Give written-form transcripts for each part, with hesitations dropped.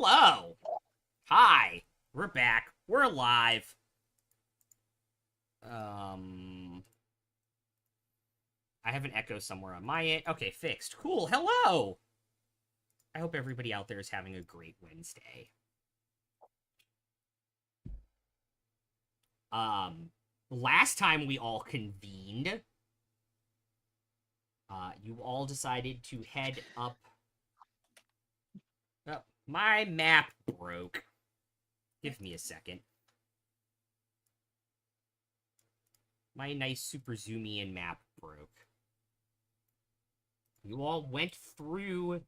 Hello. Hi. We're back. We're live. I have an echo somewhere on my end. Okay, fixed. Cool. Hello. I hope everybody out there is having a great Wednesday. Last time we all convened, you all decided to head up. Oh, my map broke. Give me a second. My nice super zoomy in map broke. You all went through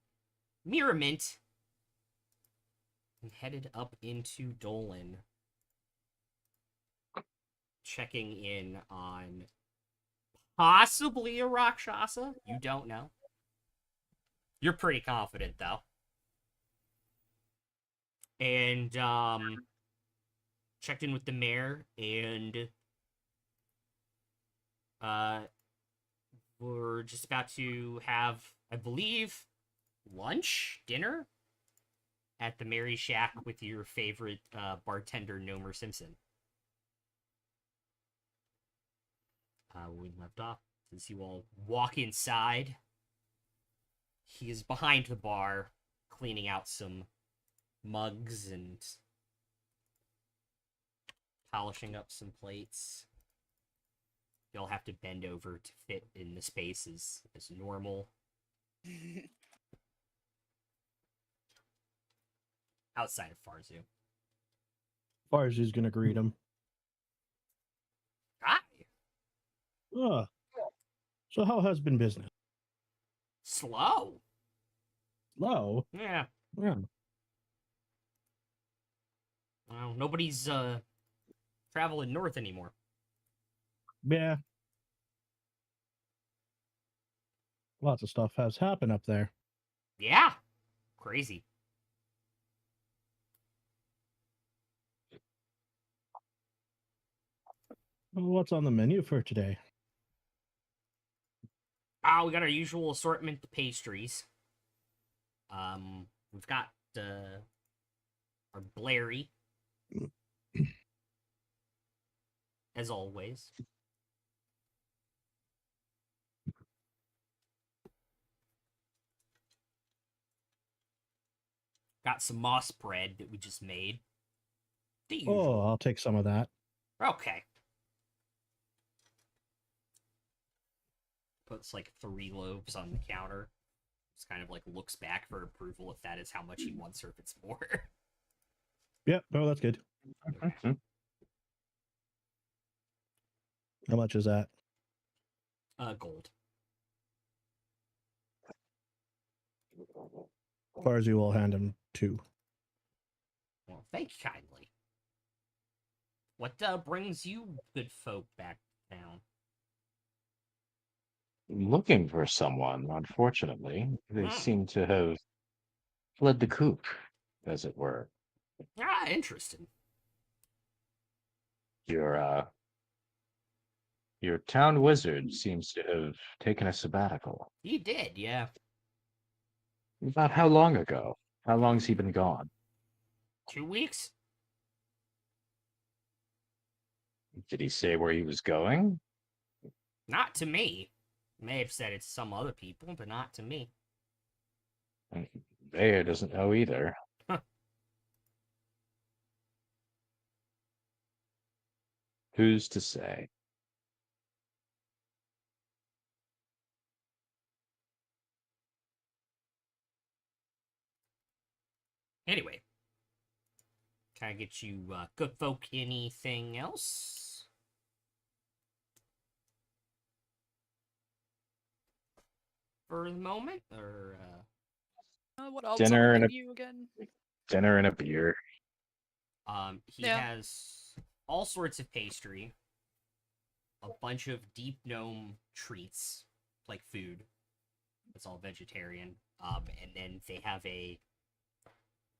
Mirament and headed up into Dolan. Checking in on possibly a Rakshasa. You don't know. You're pretty confident, though. And, checked in with the mayor, and, we're just about to have, I believe, dinner? At the Mary Shack with your favorite, bartender, Nomer Simpson. We left off, as you all walk inside. He is behind the bar, cleaning out some mugs and polishing up some plates. You'll have to bend over to fit in the space as normal. Outside of Farzu. Farzu's gonna greet him. Hi! So how has been business? Slow. Slow? Yeah. Yeah. Well, nobody's, traveling north anymore. Yeah. Lots of stuff has happened up there. Yeah. Crazy. What's on the menu for today? We got our usual assortment of pastries. We've got, our Blairy. As always. Got some moss bread that we just made. The usual. Oh, I'll take some of that. Okay. Puts like 3 loaves on the counter. Just kind of like looks back for approval if that is how much he wants or if it's more. Yep, no, that's good. Okay. How much is that? Gold. Farzu will hand him 2. Well, thank you kindly. What brings you good folk back down? Looking for someone, unfortunately. They seem to have fled the coop, as it were. Ah, interesting. Your town wizard seems to have taken a sabbatical. He did, yeah. About how long ago? How long's he been gone? 2 weeks? Did he say where he was going? Not to me. May have said it to some other people, but not to me. Mayor doesn't know either. Who's to say? Anyway. Can I get you good folk anything else? For the moment? Or, what else Dinner on the and menu again? Dinner and a beer. He has all sorts of pastry, a bunch of deep gnome treats, like food. It's all vegetarian. And then they have a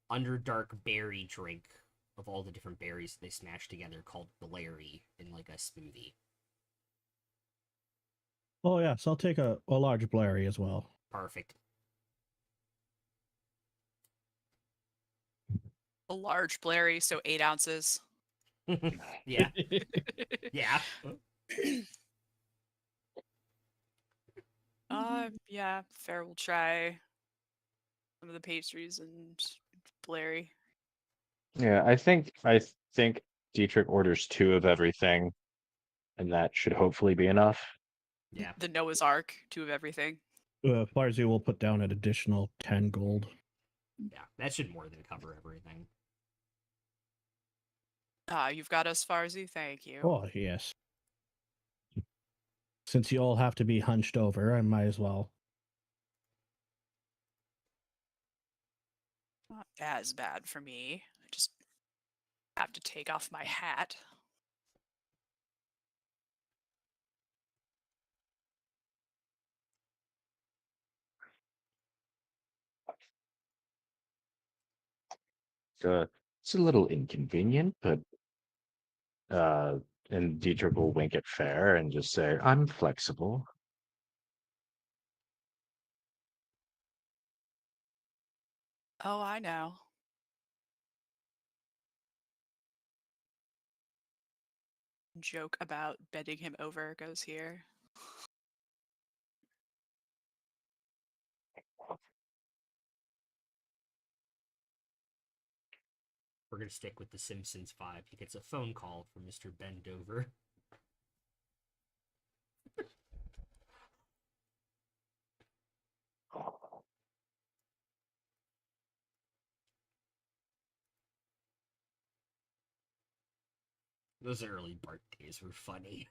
Underdark berry drink of all the different berries they smash together called Blairy in like a smoothie. Oh, yes, I'll take a large Blairy as well. Perfect. A large Blairy, so 8 ounces. Yeah. Yeah. Yeah, fair. We'll try some of the pastries and Blairy. Yeah, I think Dietrich orders 2 of everything, and that should hopefully be enough. Yeah. The Noah's Ark, 2 of everything. Farzi will put down an additional 10 gold. Yeah. That should more than cover everything. You've got us, Farzi. Thank you. Oh, yes. Since you all have to be hunched over, I might as well. Not as bad for me. I just have to take off my hat. It's a little inconvenient, but uh, and Dietrich will wink at Fair and just say, "I'm flexible." Oh, I know. Joke about bending him over goes here. We're gonna stick with the Simpsons vibe. He gets a phone call from Mr. Bendover. Those early Bart days were funny.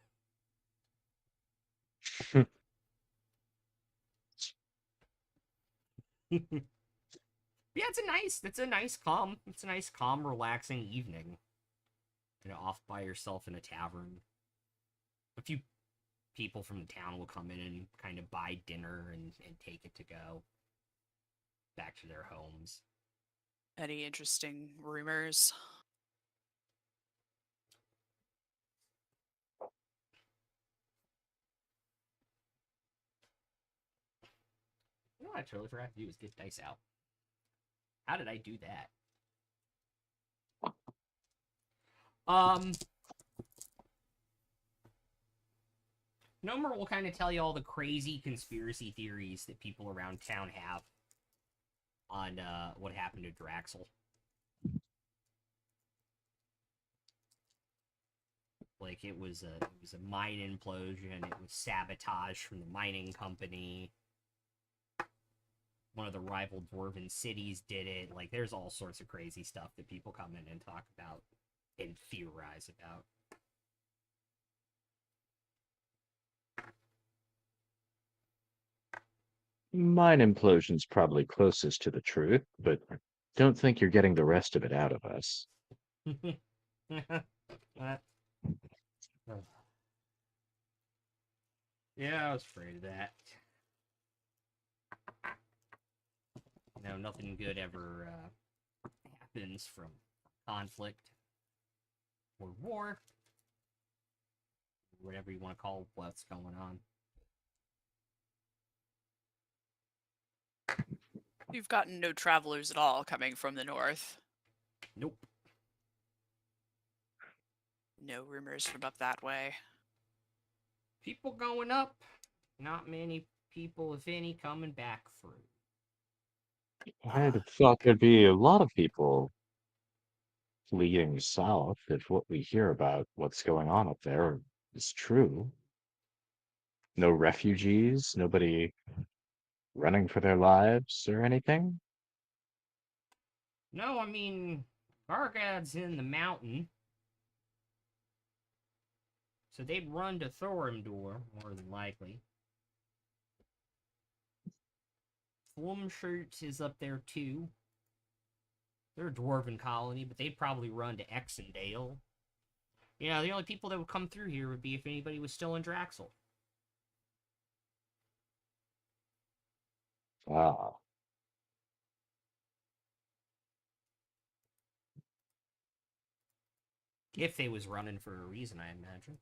Yeah, it's a nice calm, relaxing evening. Off by yourself in a tavern. A few people from the town will come in and kind of buy dinner and take it to go back to their homes. Any interesting rumors? You know what I totally forgot to do is get dice out. How did I do that? Nomer will kind of tell you all the crazy conspiracy theories that people around town have on what happened to Draxel. Like it was a mine implosion. It was sabotage from the mining company. One of the rival dwarven cities did it. Like there's all sorts of crazy stuff that people come in and talk about and theorize about. Mine implosion's probably closest to the truth, but don't think you're getting the rest of it out of us. Yeah, I was afraid of that. No, nothing good ever happens from conflict or war. Whatever you want to call what's going on. You've gotten no travelers at all coming from the north. Nope. No rumors from up that way. People going up. Not many people, if any, coming back through. I'd have thought there'd be a lot of people fleeing south if what we hear about what's going on up there is true. No refugees, nobody running for their lives or anything. No, I mean, Gargad's in the mountain. So they'd run to Thorimdor, more than likely. Flumshirt is up there too. They're a dwarven colony, but they'd probably run to Exendale. Yeah, the only people that would come through here would be if anybody was still in Draxel. Ah, If they was running for a reason, I imagine.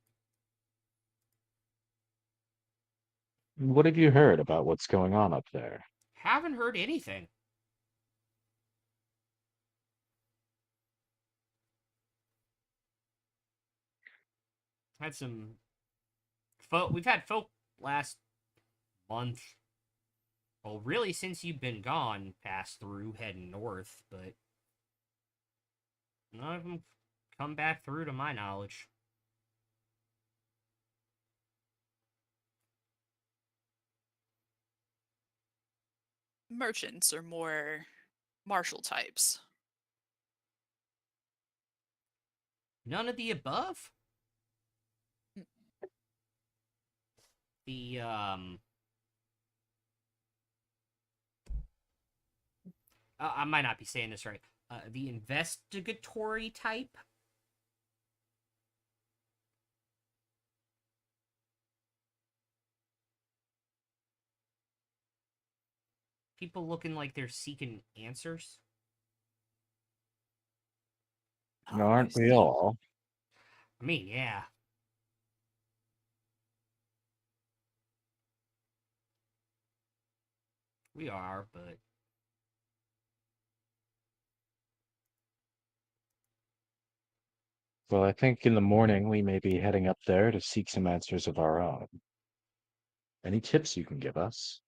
what have you heard about what's going on up there? Haven't heard anything. Had some folk. We've had folk last month. Well, really, since you've been gone, pass through heading north, but none of them come back through to my knowledge. Merchants are more martial types. None of the above? The, I might not be saying this right. The investigatory type? People looking like they're seeking answers? Now, aren't we all? I mean, yeah. We are, but Well, I think in the morning we may be heading up there to seek some answers of our own. Any tips you can give us?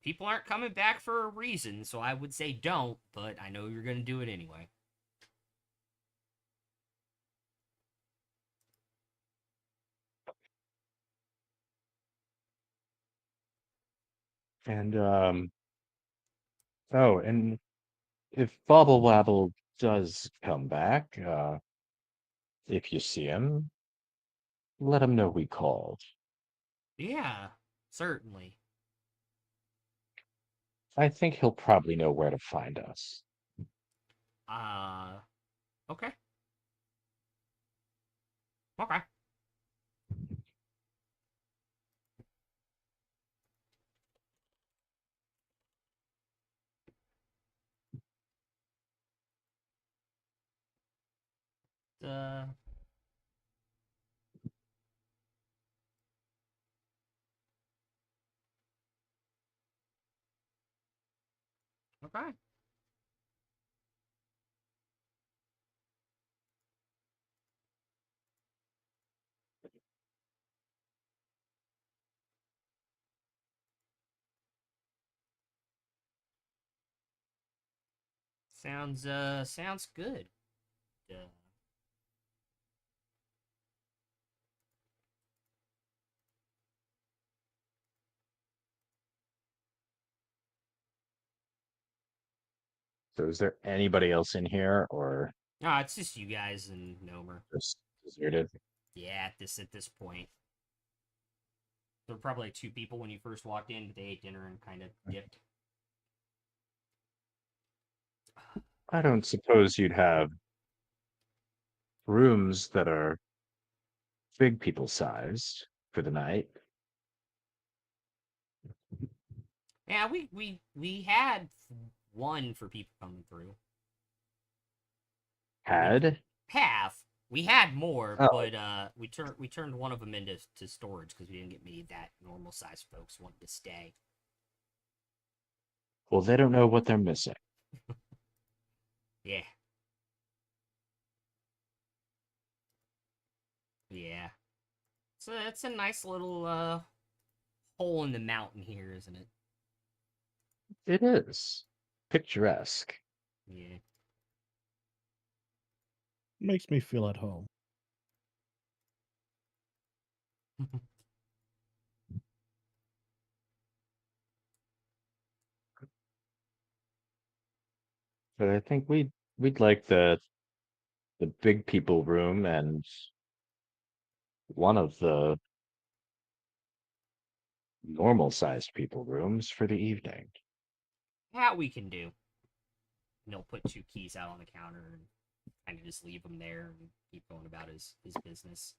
people aren't coming back for a reason, so I would say don't, but I know you're going to do it anyway. And, oh, and if Bobble Wabble does come back, if you see him, let him know we called. Yeah, certainly. I think he'll probably know where to find us. Okay. Okay. Uh, okay. Sounds good. Uh, So is there anybody else in here or no, it's just you guys and Nomer. just deserted? Yeah, at this point. There were probably 2 people when you first walked in, but they ate dinner and kind of dipped. I don't suppose you'd have rooms that are big people sized for the night. Yeah, we had one for people coming through. I mean, Had? half. We had more, Oh, but we turned one of them into storage because we didn't get many that normal sized folks wanted to stay. well, they don't know what they're missing. Yeah, yeah. So it's a nice little hole in the mountain here, isn't it? It is picturesque. Yeah. Makes me feel at home. But I think we'd like the big people room and one of the normal sized people rooms for the evening. That we can do. And he'll put 2 keys out on the counter and kind of just leave them there and keep going about his business.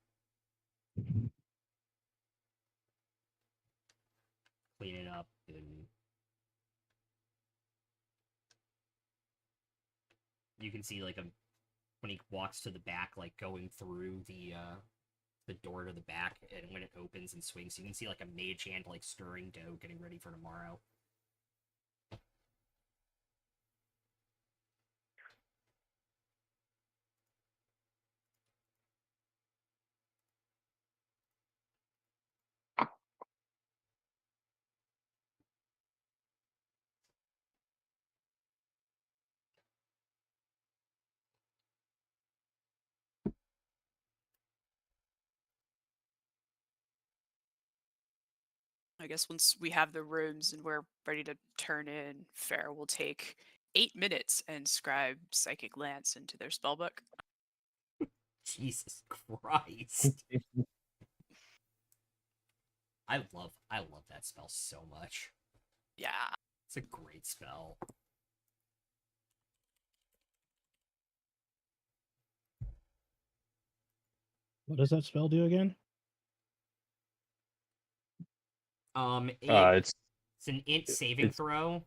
Clean it up and you can see like when he walks to the back, like going through the door to the back, and when it opens and swings, you can see like a mage hand like stirring dough, getting ready for tomorrow. I guess once we have the rooms and we're ready to turn in, Fair will take 8 minutes and scribe Psychic Lance into their spellbook. Jesus Christ. I love that spell so much. Yeah. It's a great spell. What does that spell do again? It's It's an int saving throw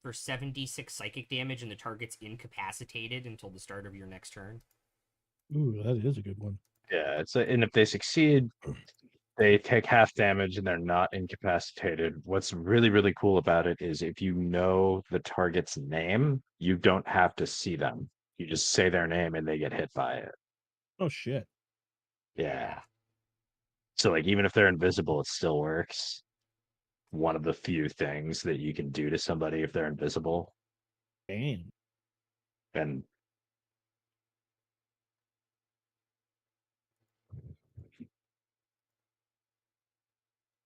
for 7d6 psychic damage, and the target's incapacitated until the start of your next turn. Ooh, that is a good one. yeah, and if they succeed, they take half damage and they're not incapacitated. What's really, really cool about it is if you know the target's name, you don't have to see them. You just say their name and they get hit by it. Oh shit. Yeah. So like even if they're invisible, it still works. One of the few things that you can do to somebody if they're invisible. Damn. And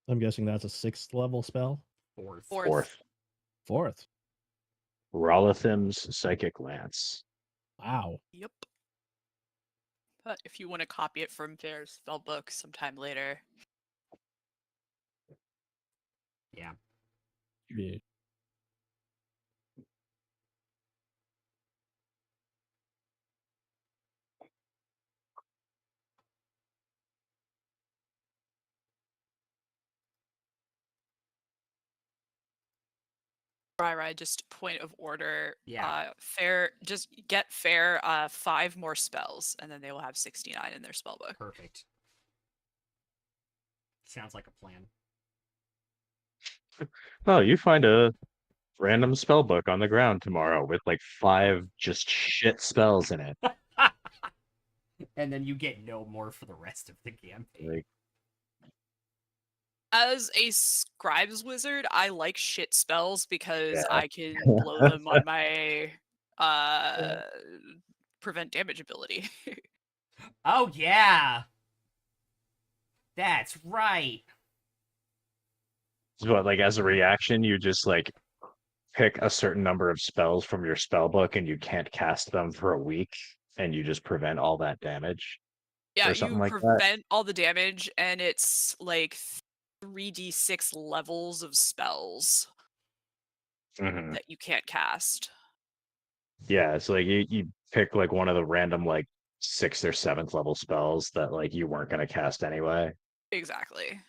I'm guessing that's a 6th level spell. Fourth. fourth, 4th. Rolathim's Psychic Lance. Wow. Yep. But if you want to copy it from Fair's spellbook sometime later. Yeah. Yeah. Rai, just point of order. Yeah. Fair, just get Fair 5 more spells, and then they will have 69 in their spellbook. Perfect. Sounds like a plan. Oh, you find a random spell book on the ground tomorrow with like 5 just shit spells in it. And then you get no more for the rest of the campaign. Like, As a scribes wizard, I like shit spells because yeah. I can blow them on my prevent damage ability. Oh, yeah. That's right. So like as a reaction, you just like pick a certain number of spells from your spell book and you can't cast them for a week and you just prevent all that damage. Yeah, Or something you like that. prevent all the damage, and it's like 3d6 levels of spells Mhm. that you can't cast. Yeah, it's like you pick like one of the random like 6th or 7th level spells that like you weren't gonna cast anyway. Exactly.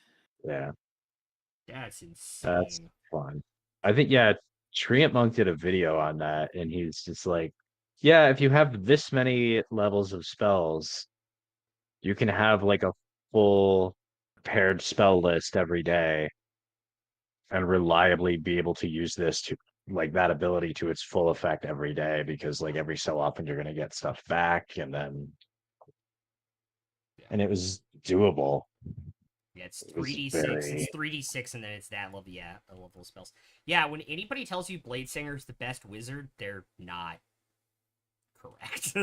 Yeah, That's that's insane. fun. I think yeah, Treant Monk did a video on that and he's just like, yeah, if you have this many levels of spells, you can have like a full paired spell list every day and reliably be able to use this to like that ability to its full effect every day because like every so often you're going to get stuff back and it was doable. Yeah, it's It was 3d6. very It's 3d6, and then it's that level. Yeah, the level of spells. Yeah, when anybody tells you Bladesinger's the best wizard, they're not correct.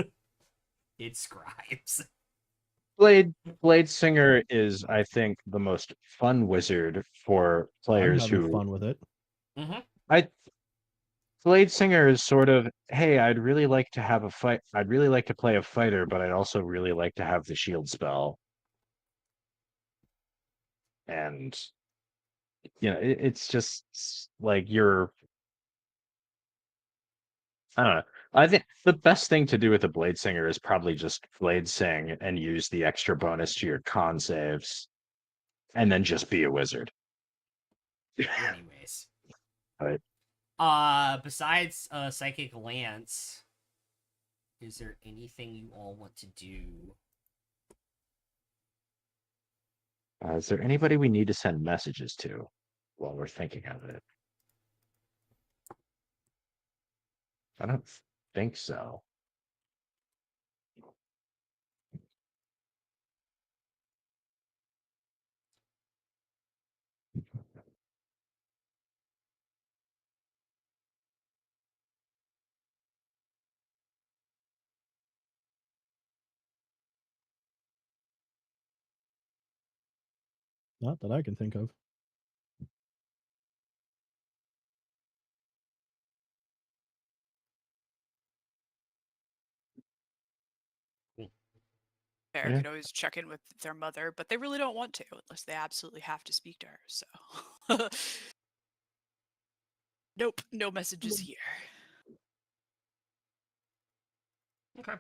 It's scribes. Blade Singer is I think the most fun wizard for I'm players having who fun with it. Mm-hmm. I Blade Singer is sort of, hey, I'd really like to have a fight. I'd really like to play a fighter, but I'd also really like to have the shield spell. And it's just like I don't know. I think the best thing to do with a Blade Singer is probably just Blade Sing and use the extra bonus to your con saves, and then just be a wizard. Anyways. Right. Besides Psychic Lance, is there anything you all want to do? Is there anybody we need to send messages to while we're thinking of it? I don't think so. Not that I can think of. Fair Yeah. could always check in with their mother, but they really don't want to unless they absolutely have to speak to her. So, nope, no messages here. Okay.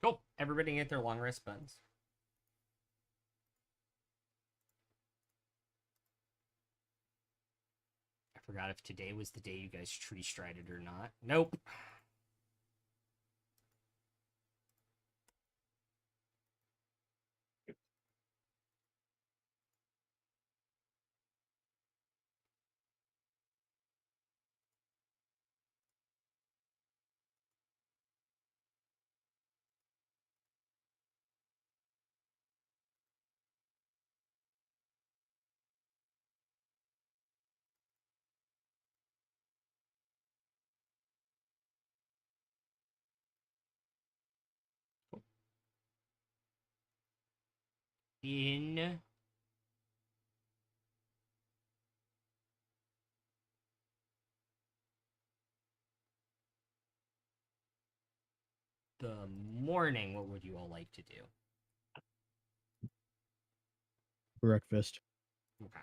Cool. Everybody get their long rest buttons. I forgot if today was the day you guys tree strided or not. Nope. In the morning, what would you all like to do? Breakfast. Okay.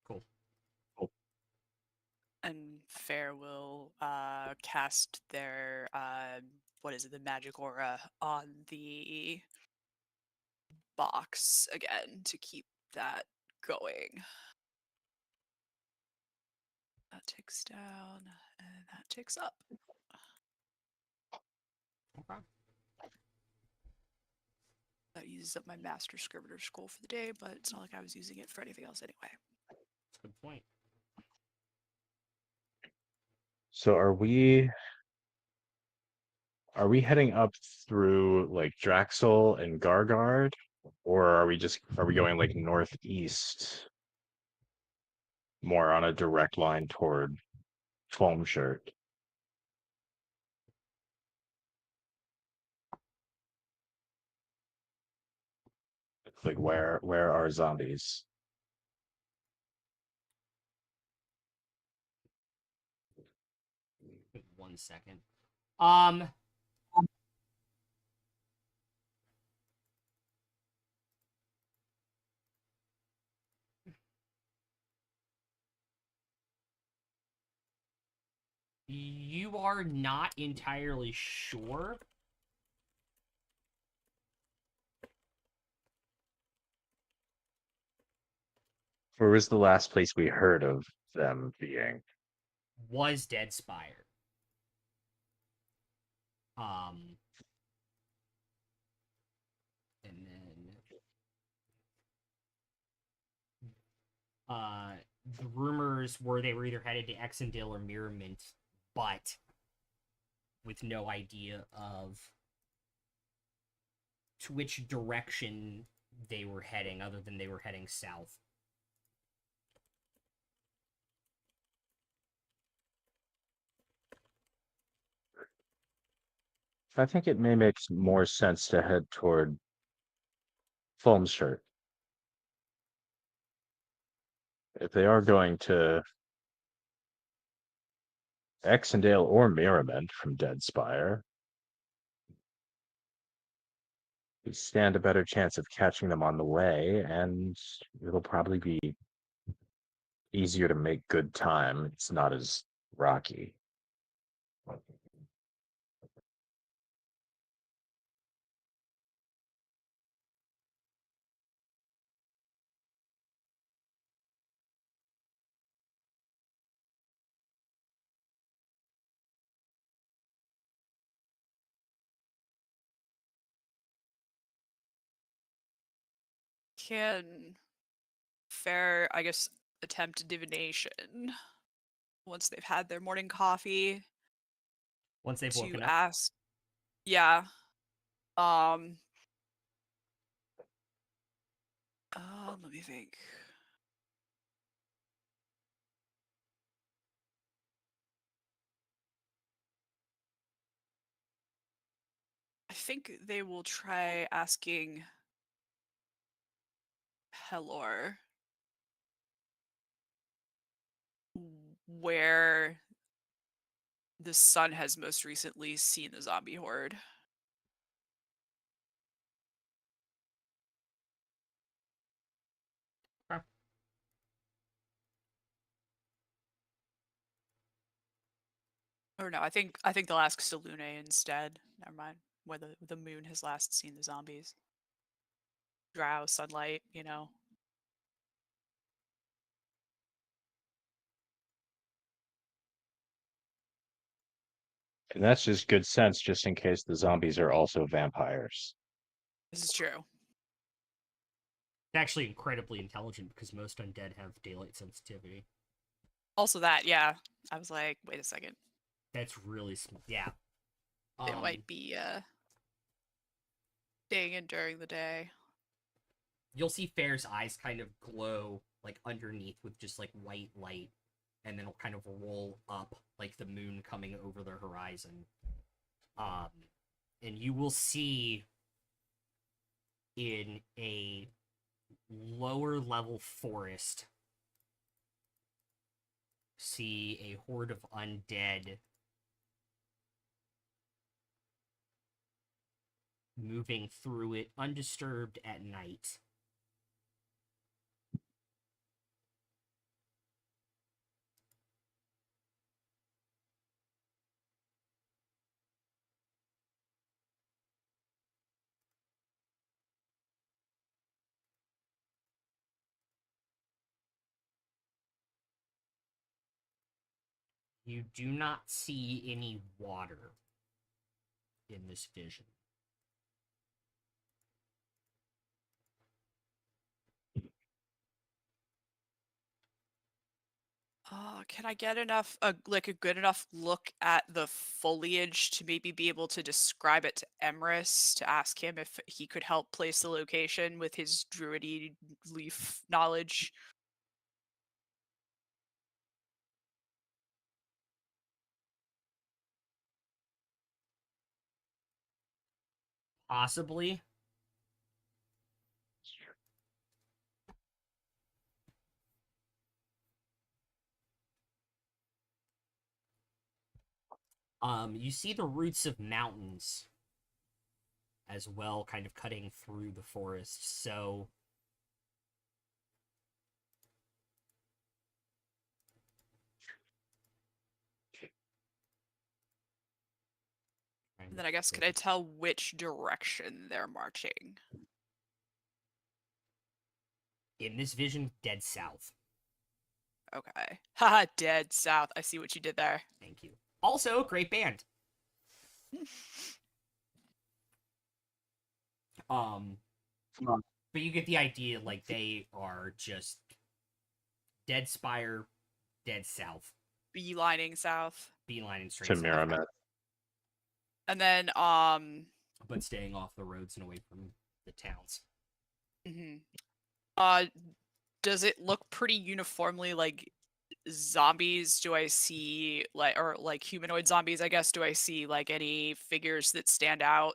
Cool. And Fair will cast their what is it, the magic aura on the box again to keep that going. That ticks down and that ticks up. Okay. That uses up my master scrivener scroll for the day, but it's not like I was using it for anything else anyway. That's a good point. So are we heading up through like Draxel and Gargard, or are we going like northeast, more on a direct line toward Foam Shirt? Like where are zombies? 1 second. You are not entirely sure. Where was the last place we heard of them being? Was Dead Spire. Um, and then the rumors were they were either headed to Exendale or Mirrormint, but with no idea of to which direction they were heading, other than they were heading south. I think it may make more sense to head toward Foam Shirt. If they are going to Exendale or Merriment from Dead Spire, we stand a better chance of catching them on the way, and it'll probably be easier to make good time. It's not as rocky. Can Fair, I guess, attempt divination once they've had their morning coffee Once they've to woken up. ask, yeah, Let me think. I think they will try asking Helor where the sun has most recently seen the zombie horde. Okay. Or no, I think they'll ask Salune instead. Never mind. Whether the moon has last seen the zombies. Drow, sunlight, you know. And that's just good sense, just in case the zombies are also vampires. This is true. It's actually incredibly intelligent because most undead have daylight sensitivity. Also that, yeah. I was like, wait a second. That's really yeah. They might be staying in during the day. You'll see Fair's eyes kind of glow like underneath with just like white light, and then it'll kind of roll up like the moon coming over the horizon. And you will see in a lower level forest see a horde of undead moving through it undisturbed at night. You do not see any water in this vision. Can I get enough, like a good enough look at the foliage to maybe be able to describe it to Emrys to ask him if he could help place the location with his druidy leaf knowledge? Possibly. You see the roots of mountains as well, kind of cutting through the forest. So And then I guess could I tell which direction they're marching? in this vision, dead south. Okay. Haha, dead south. I see what you did there. Thank you. Also, great band. But you get the idea, like, they are just dead spire, dead south. Beelining south. Beelining straight To south. Miramet. And then, But staying off the roads and away from the towns. Does it look pretty uniformly like zombies? Do I see like, or like humanoid zombies, I guess? Do I see like any figures that stand out?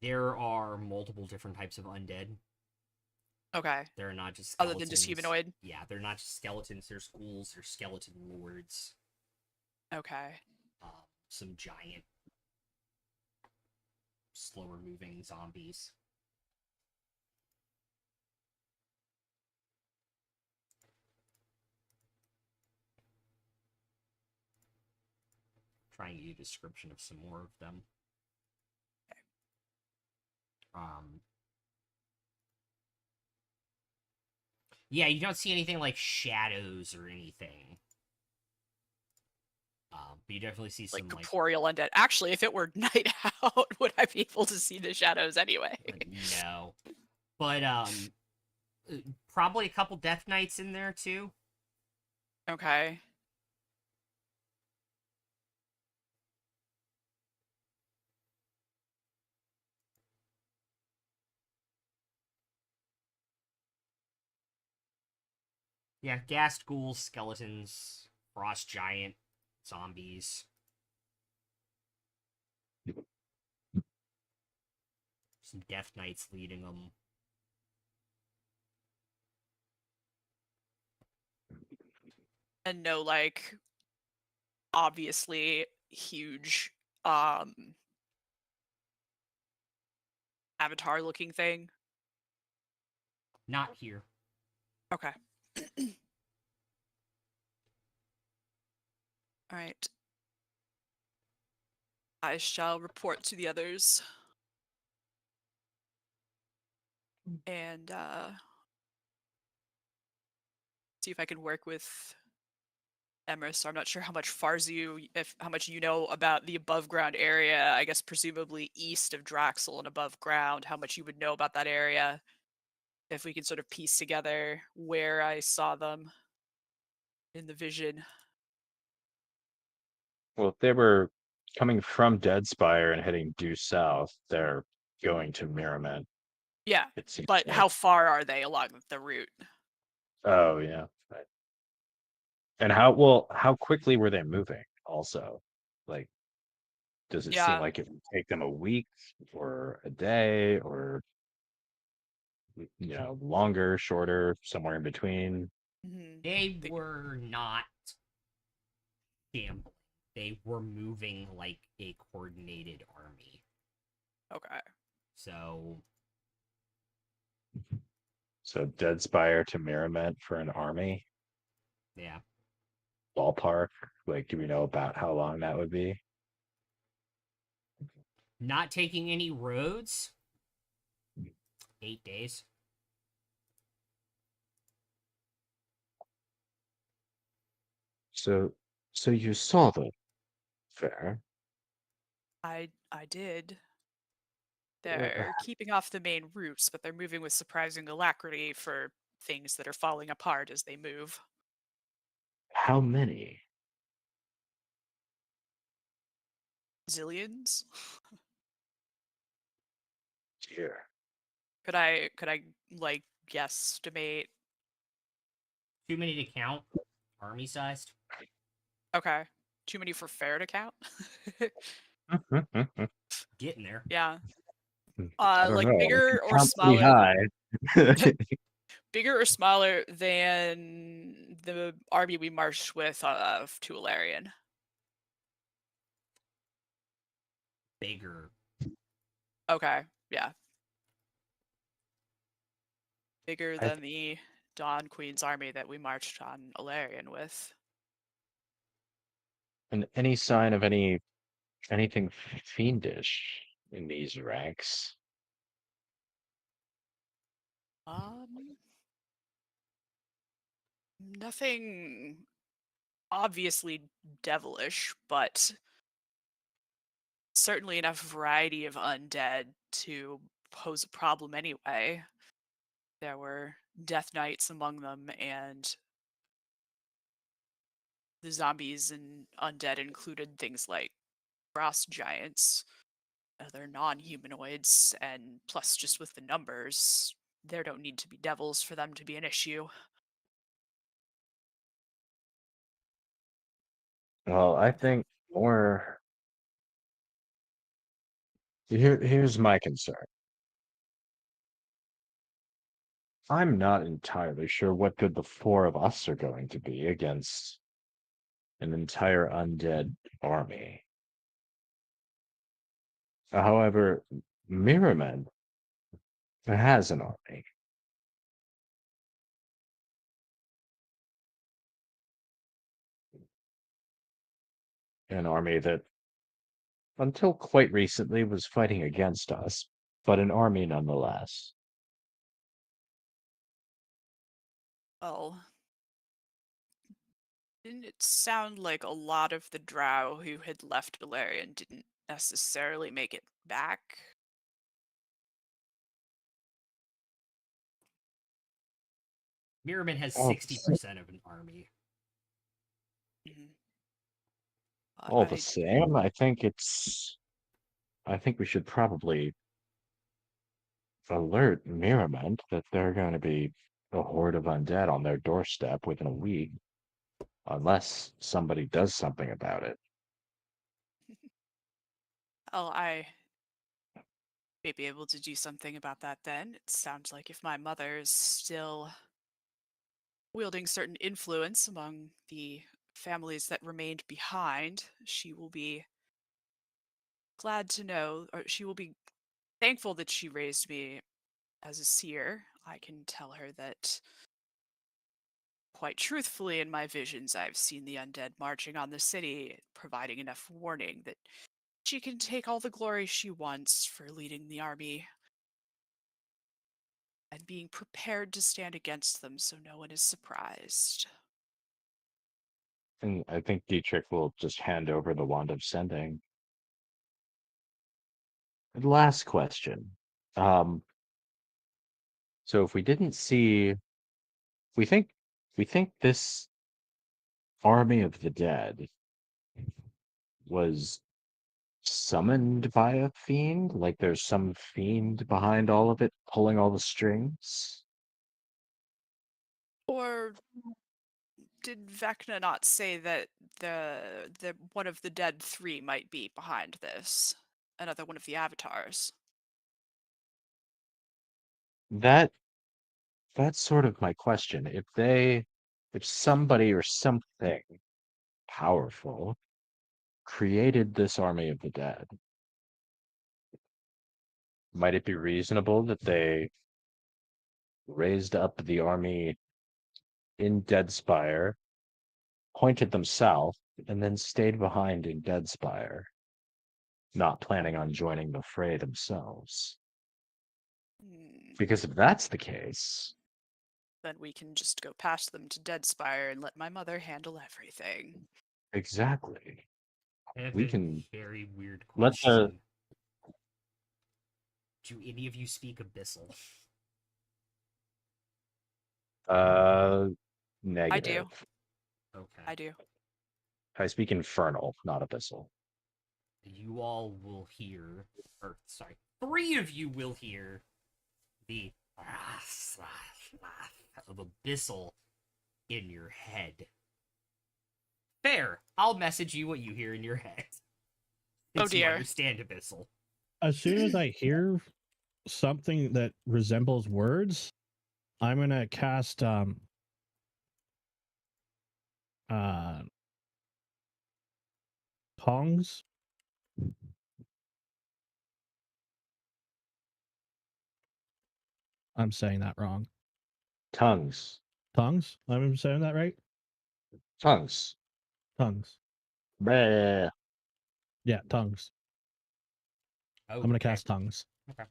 There are multiple different types of undead. Okay. They're not just Other skeletons. than just humanoid? Yeah, they're not just skeletons. There's ghouls. There's skeleton lords. Okay. Some giant, slower moving zombies. Trying to get you a description of some more of them. Yeah, you don't see anything like shadows or anything. But you definitely see some like corporeal undead. Actually, if it were night out, would I be able to see the shadows anyway? No. But probably a couple Death Knights in there too. Okay. Yeah, ghast ghouls, skeletons, frost giant, zombies. Some death knights leading them. And no, like, obviously huge avatar looking thing. Not here. Okay. All right. I shall report to the others. And see if I can work with Emrys. I'm not sure how much how much you know about the above ground area. I guess presumably east of Draxel and above ground, how much you would know about that area. If we can sort of piece together where I saw them in the vision. Well, if they were coming from Deadspire and heading due south, they're going to Mirament, Yeah, it seems but like. how far are they along the route? Oh, yeah. Right. And how quickly were they moving also? Like, does it seem Yeah. like it would take them a week or a day or, longer, shorter, somewhere in between? Mm-hmm. They were not gambling. They were moving like a coordinated army. Okay. So So Deadspire to Mirament for an army? yeah. Ballpark? Like, do we know about how long that would be? Not taking any roads. 8 days. So you saw them. Fair. I did. Uh, They're keeping off the main routes, but they're moving with surprising alacrity for things that are falling apart as they move. How many? Zillions? Dear. Could I like guesstimate? Too many to count. Army sized. Okay. Too many for fair to count? Getting there. Yeah. I don't Like know. It bigger could or count pretty smaller high. bigger or smaller than the army we marched with to Alarian? Bigger. Okay. Yeah. Bigger I, than the Dawn Queen's army that we marched on Alarian with. and any sign of anything fiendish in these ranks? Um Nothing obviously devilish, but certainly enough variety of undead to pose a problem anyway. There were death knights among them, and the zombies and undead included things like frost giants, other non-humanoids, and plus just with the numbers, there don't need to be devils for them to be an issue. Well, I think more. Here's my concern. I'm not entirely sure what good the four of us are going to be against an entire undead army. However, Mirrorman has an army. An army that, until quite recently, was fighting against us, but an army nonetheless. Well, didn't it sound like a lot of the drow who had left Beleriand didn't necessarily make it back? Mirrorman has All, 60% of an army. Mhm. all the same, I think we should probably alert Mirrorment that they're going to be a horde of undead on their doorstep within a week, unless somebody does something about it. Oh, I may be able to do something about that then. It sounds like if my mother is still wielding certain influence among the families that remained behind, she will be glad to know, or she will be thankful that she raised me as a seer. I can tell her that, quite truthfully, in my visions, I've seen the undead marching on the city, providing enough warning that she can take all the glory she wants for leading the army and being prepared to stand against them so no one is surprised. And I think Dietrich will just hand over the wand of sending. Last question. Um, so if we didn't see, we think this army of the dead was summoned by a fiend, like there's some fiend behind all of it, pulling all the strings. Or did Vecna not say that the one of the dead three might be behind this? Another one of the avatars. That that's sort of my question. If somebody or something powerful created this army of the dead, might it be reasonable that they raised up the army in Deadspire, pointed them south, and then stayed behind in Deadspire, not planning on joining the fray themselves? Hmm. Because if that's the case, Then we can just go past them to Deadspire and let my mother handle everything. exactly, I have we a can very weird let the question. Do any of you speak Abyssal? uh I do. negative. Okay. I do. I speak Infernal, not Abyssal. You all will hear, or sorry, three of you will hear the of Abyssal in your head. Fair. I'll message you what you hear in your head. Oh Since you dear. understand Abyssal. As soon as I hear something that resembles words, I'm gonna cast uh tongs. I'm saying that wrong. Tongues. Tongues? I'm saying that right? Tongues. Tongues. Bleh. Yeah, tongues. Oh, I'm gonna okay. cast tongues. Okay.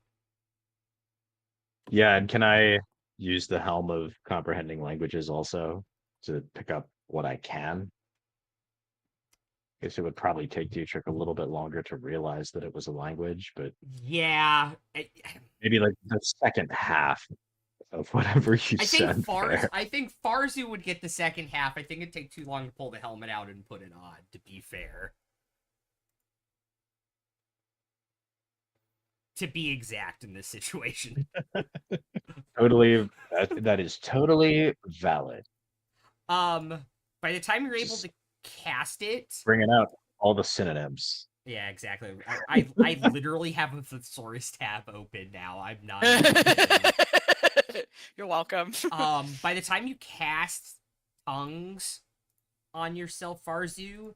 Yeah, and can I use the Helm of Comprehending Languages also to pick up what I can? Guess it would probably take Dietrich a little bit longer to realize that it was a language, but Yeah. maybe like the second half of whatever you said there. I think Farzu would get the second half. I think it'd take too long to pull the helmet out and put it on, to be fair. To be exact in this situation. Totally, that is totally valid. By the time you're able Just to cast it, bringing out all the synonyms. yeah, exactly. I literally have a thesaurus tab open now. I'm not even kidding. You're welcome. By the time you cast tongues on yourself, Farzu,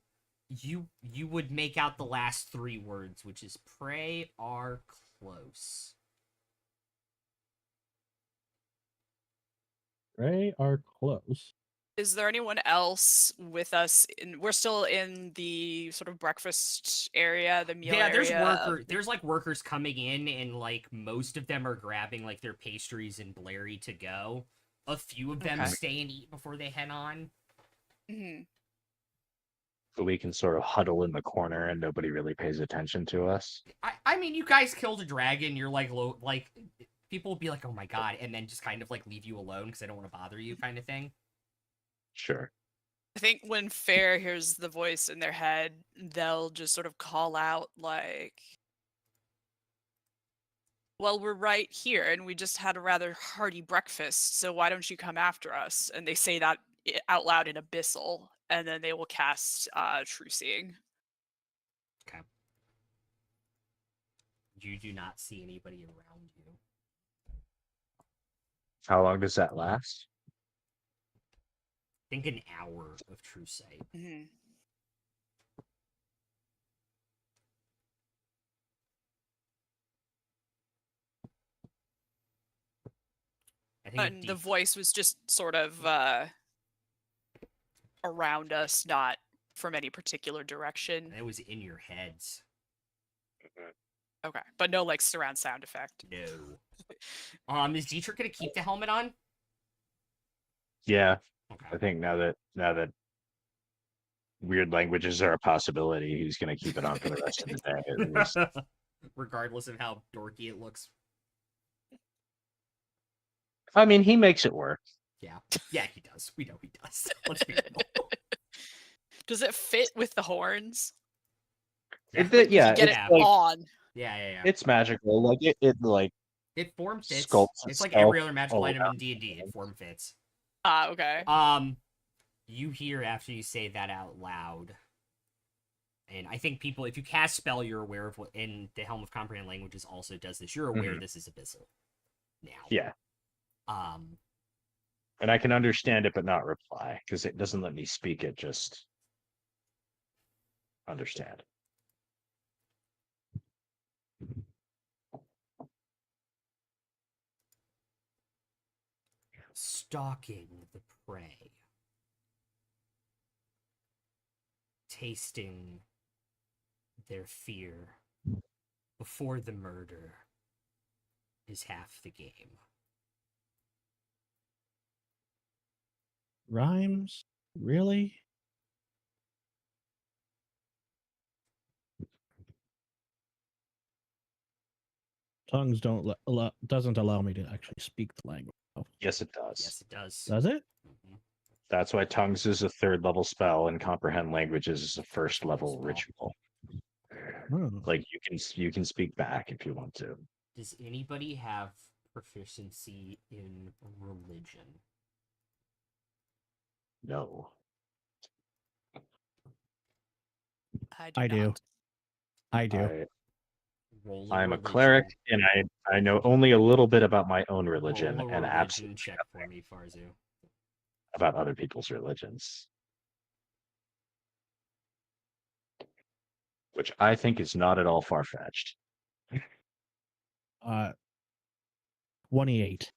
you would make out the last three words, which is "pray are close." They are close. Is there anyone else with us? We're still in the sort of breakfast area, the meal Yeah, area. there's like workers coming in, and like most of them are grabbing like their pastries and Blairy to go. A few of them Okay. stay and eat before they head on. Mhm. So we can sort of huddle in the corner and nobody really pays attention to us. I mean, you guys killed a dragon. You're like people will be like, "Oh my god," and then just kind of like leave you alone because I don't want to bother you, kind of thing. Sure. I think when Fair hears the voice in their head, they'll just sort of call out like, well, we're right here, and we just had a rather hearty breakfast, so why don't you come after us? And they say that out loud in Abyssal, and then they will cast True Seeing. Okay. You do not see anybody around you. How long does that last? Think an hour of true sight. Mm-hmm. I think And the voice was just sort of around us, not from any particular direction. it was in your heads. Okay, but no like surround sound effect. No. Is Dietrich gonna keep the helmet on? Yeah, Okay. I think now that weird languages are a possibility, he's going to keep it on for the rest of the day at least. Regardless of how dorky it looks. I mean, he makes it work. Yeah, he does. We know he does. Let's be real. Does it fit with the horns? Yeah, Like, yeah, you get it's it like, on. Yeah. it's magical. Like it like It form fits. sculpts It's like itself every other magical all item in around. D&D. It form fits. Okay. You hear after you say that out loud, and I think people, if you cast spell, you're aware of what, and the Helm of Comprehend Languages also does this. You're aware this is Abyssal now. Yeah, and I can understand it, but not reply because it doesn't let me speak it. Just understand. Stalking the prey. Tasting their fear before the murder is half the game. Rhymes? Really? Tongues doesn't allow me to actually speak the language. Yes, it does. Yes, it does. Does it? Mm-hmm. That's why tongues is a third level spell and comprehend languages is a first level Spell. ritual. Oh. Like you can speak back if you want to. Does anybody have proficiency in religion? No. I do. Not. I do. I'm a religion. cleric, and I know only a little bit about my own religion Roll a and religion absolutely check for me, Farzu. about other people's religions, which I think is not at all far fetched. 28.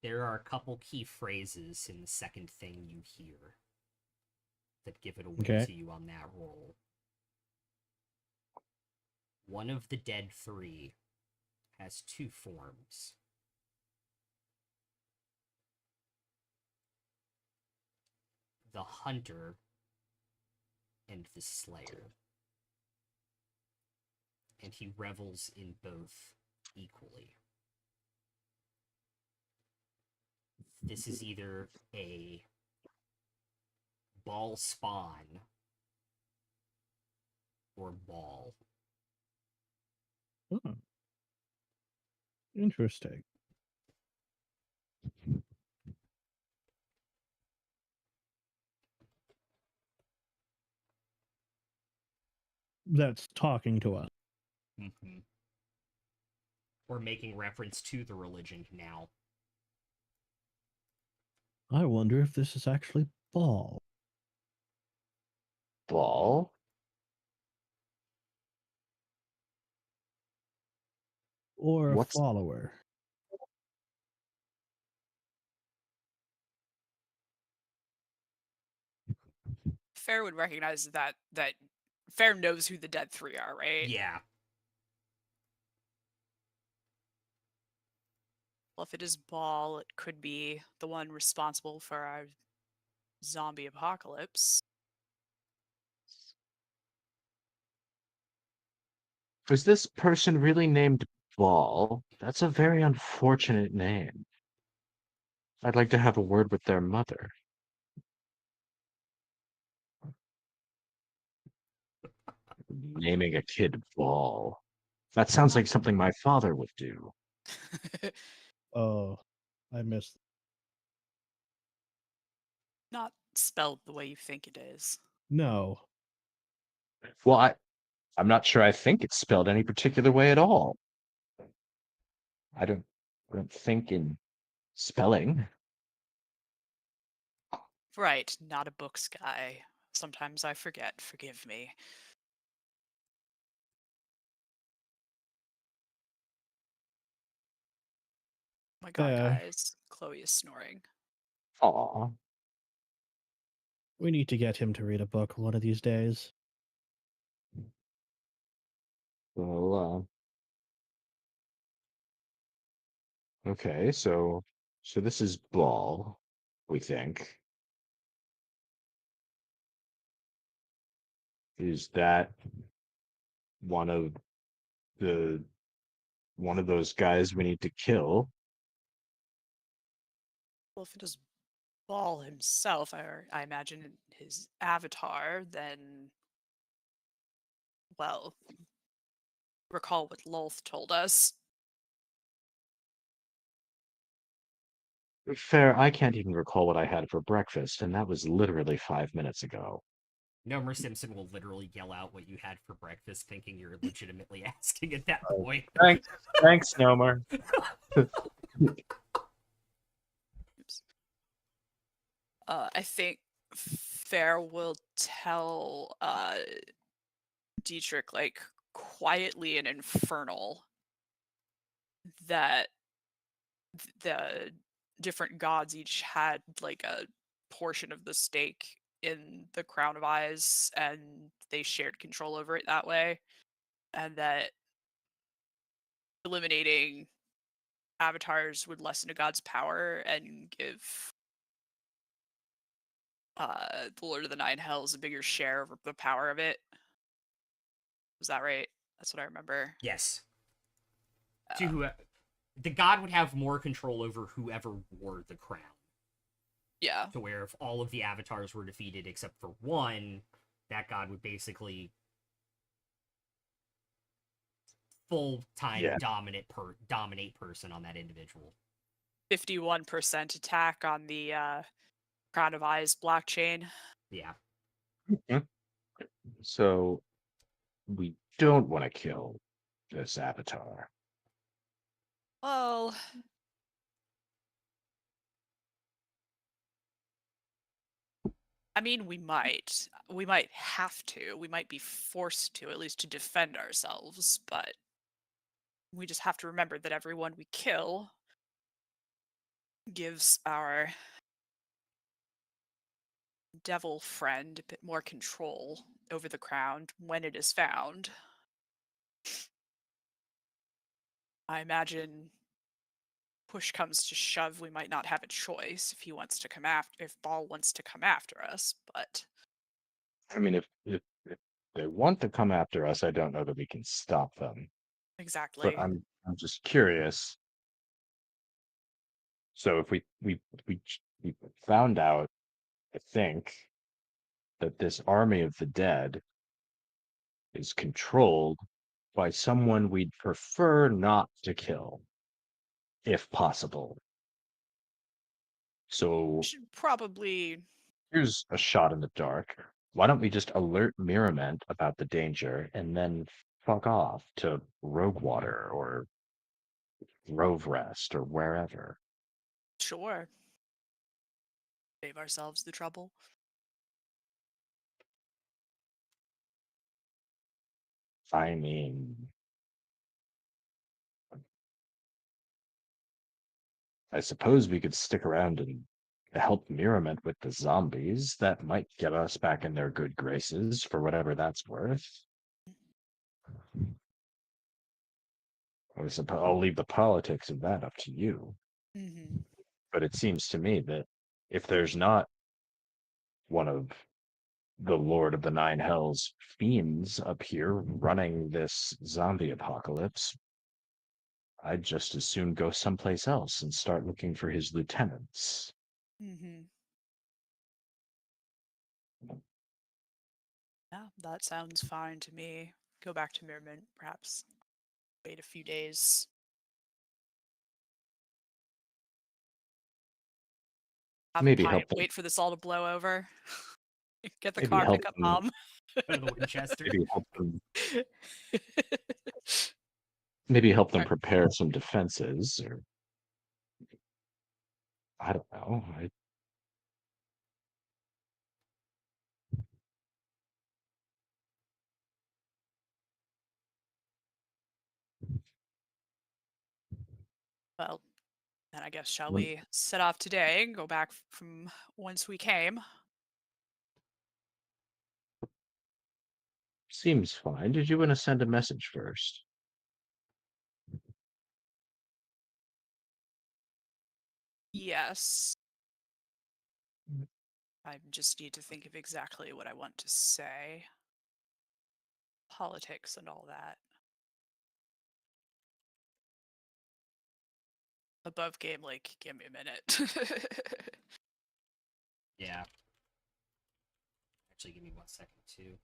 There are a couple key phrases in the second thing you hear that give it away to you on that roll. One of the dead three has two forms. The hunter and the slayer. And he revels in both equally. This is either a ball spawn or ball. Oh. Interesting. That's talking to us. Mm-hmm. Or making reference to the religion now. I wonder if this is actually Ball. Ball? Or a What's- follower. Fair would recognize that Fair knows who the dead three are, right? Yeah. Well, if it is Ball, it could be the one responsible for our zombie apocalypse. Was this person really named Ball. That's a very unfortunate name. I'd like to have a word with their mother. Naming a kid Ball. That sounds like something my father would do. Oh, I missed. Not spelled the way you think it is. No. Well, I'm not sure I think it's spelled any particular way at all. I don't think in spelling. Right, not a books guy. Sometimes I forget, forgive me. My god, Yeah, guys. Chloe is snoring. Aw. we need to get him to read a book one of these days. Well, okay, so this is Ball, we think. Is that one of the one of those guys we need to kill? Well, if it is Ball himself, or I imagine his avatar, then, well, recall what Lolth told us. Fair, I can't even recall what I had for breakfast, and that was literally 5 minutes ago. Nomer Simpson will literally yell out what you had for breakfast, thinking you're legitimately asking at that point. Thanks, Nomer. Oops. I think Fair will tell Dietrich, like, quietly and infernal, that the different gods each had, like, a portion of the stake in the Crown of Eyes, and they shared control over it that way, and that eliminating avatars would lessen a god's power and give the Lord of the Nine Hells a bigger share of the power of it. Was that right? That's what I remember. Yes. To who the god would have more control over whoever wore the crown. Yeah. To where if all of the avatars were defeated except for one, that god would basically full-time Yeah. dominate person on that individual. 51% attack on the Crown of Eyes blockchain. Yeah. So we don't want to kill this avatar. Well, I mean, we might. We might have to. We might be forced to, at least to defend ourselves, but we just have to remember that everyone we kill gives our devil friend a bit more control over the crown when it is found. I imagine push comes to shove, we might not have a choice if he wants to come after, if Ball wants to come after us, but I mean, if they want to come after us, I don't know that we can stop them. But exactly. I'm just curious. So if we found out, I think, that this army of the dead is controlled by someone we'd prefer not to kill, if possible. So Should probably here's a shot in the dark. Why don't we just alert Mirament about the danger and then fuck off to Roguewater or Grove Rest or wherever? sure save ourselves the trouble. I mean, I suppose we could stick around and help Mirament with the zombies. That might get us back in their good graces for whatever that's worth. I suppose I'll leave the politics of that up to you. Mm-hmm. But it seems to me that if there's not one of the Lord of the Nine Hells fiends up here running this zombie apocalypse, I'd just as soon go someplace else and start looking for his lieutenants. Mm-hmm. Yeah, that sounds fine to me. Go back to Mirman, perhaps. Wait a few days. Have a Maybe pint. help them. Wait for this all to blow over. Get the Maybe car, help pick up them. mom. Go to the Winchester. Maybe help them. Maybe help them prepare some defenses, or I don't know. Well, then I guess shall When- we set off today and go back from whence we came? Seems fine. Did you want to send a message first? Yes. I just need to think of exactly what I want to say. Politics and all that. Above game, like, give me a minute. Yeah. Actually, give me 1 second too.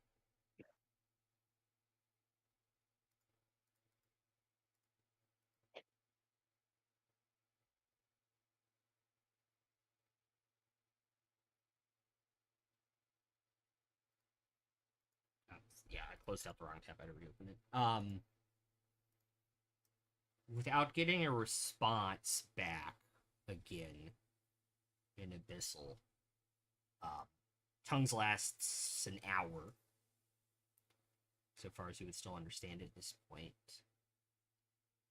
Yeah, I closed out the wrong tab. I had to reopen it. Without getting a response back again in Abyssal, tongues lasts an hour. So far as you would still understand at this point.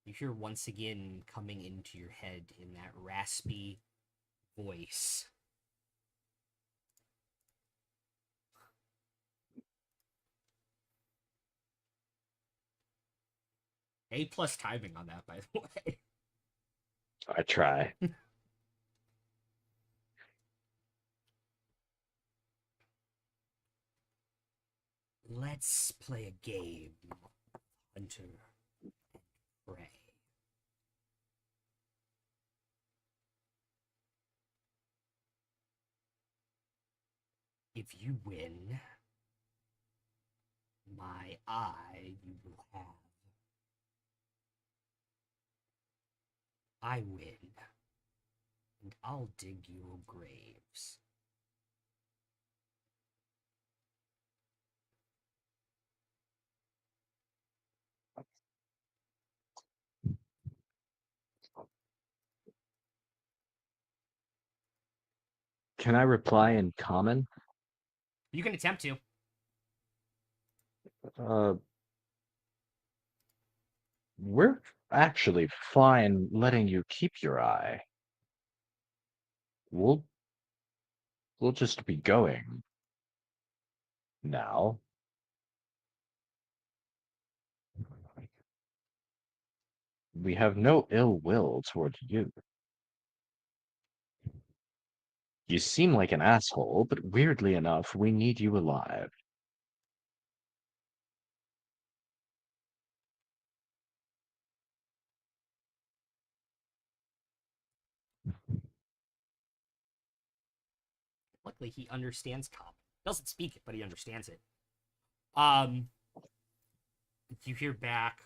You hear once again coming into your head in that raspy voice. A+ timing on that, by the way. I try. Let's play a game, Hunter and Prey. If you win, my eye you will have. I win, and I'll dig your graves. Can I reply in common? You can attempt to. Uh, we're actually fine letting you keep your eye. We'll just be going now. We have no ill will toward you. You seem like an asshole, but weirdly enough, we need you alive. Luckily, he understands common. Doesn't speak it, but he understands it. You hear back.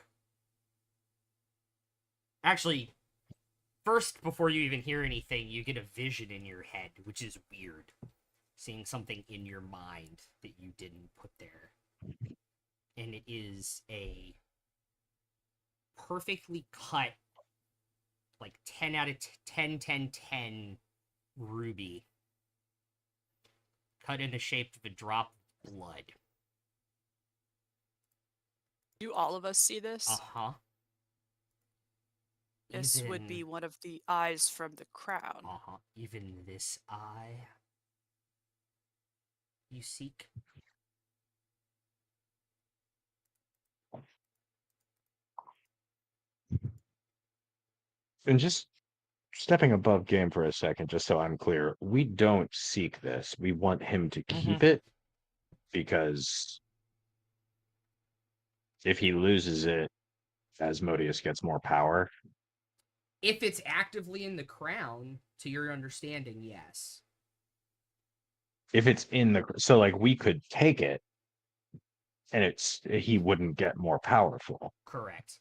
Actually, first, before you even hear anything, you get a vision in your head, which is weird. Seeing something in your mind that you didn't put there. And it is a perfectly cut, like 10 out of 10, 10, 10 ruby. Cut in the shape of a drop of blood. Do all of us see this? Uh-huh. This would be one of the eyes from the crown. Uh-huh. Even this eye you seek. And just stepping above game for a second, just so I'm clear, we don't seek this. We want him to keep it, because if he loses it, Asmodeus gets more power, If it's actively in the crown, to your understanding, yes. If it's in the so like we could take it and he wouldn't get more powerful, Correct.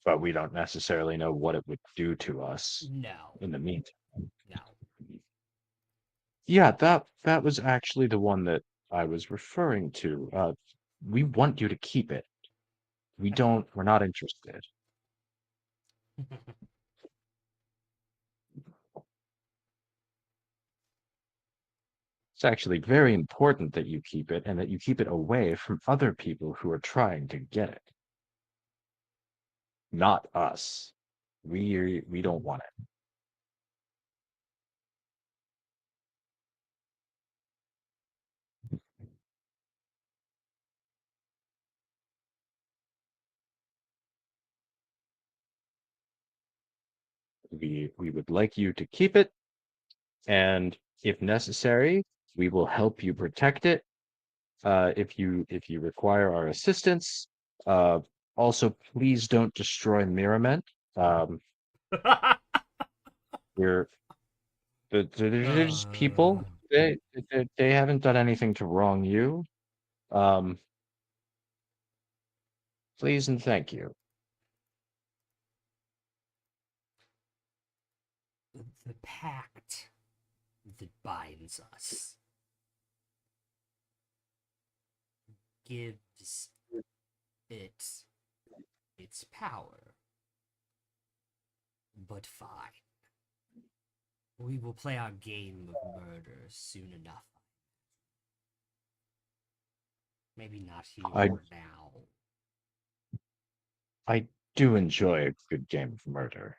but we don't necessarily know what it would do to us No. in the meantime. No. Yeah, that was actually the one that I was referring to. We want you to keep it. We're not interested. It's actually very important that you keep it and that you keep it away from other people who are trying to get it. Not us. We don't want it. We would like you to keep it, and if necessary, we will help you protect it. If you require our assistance, uh, also please don't destroy Mirament. Um, we're they're just people. They haven't done anything to wrong you. Um, please and thank you. The pact that binds us gives it its power. But fine. We will play our game of murder soon enough. Maybe not here I now. I do enjoy a good game of murder.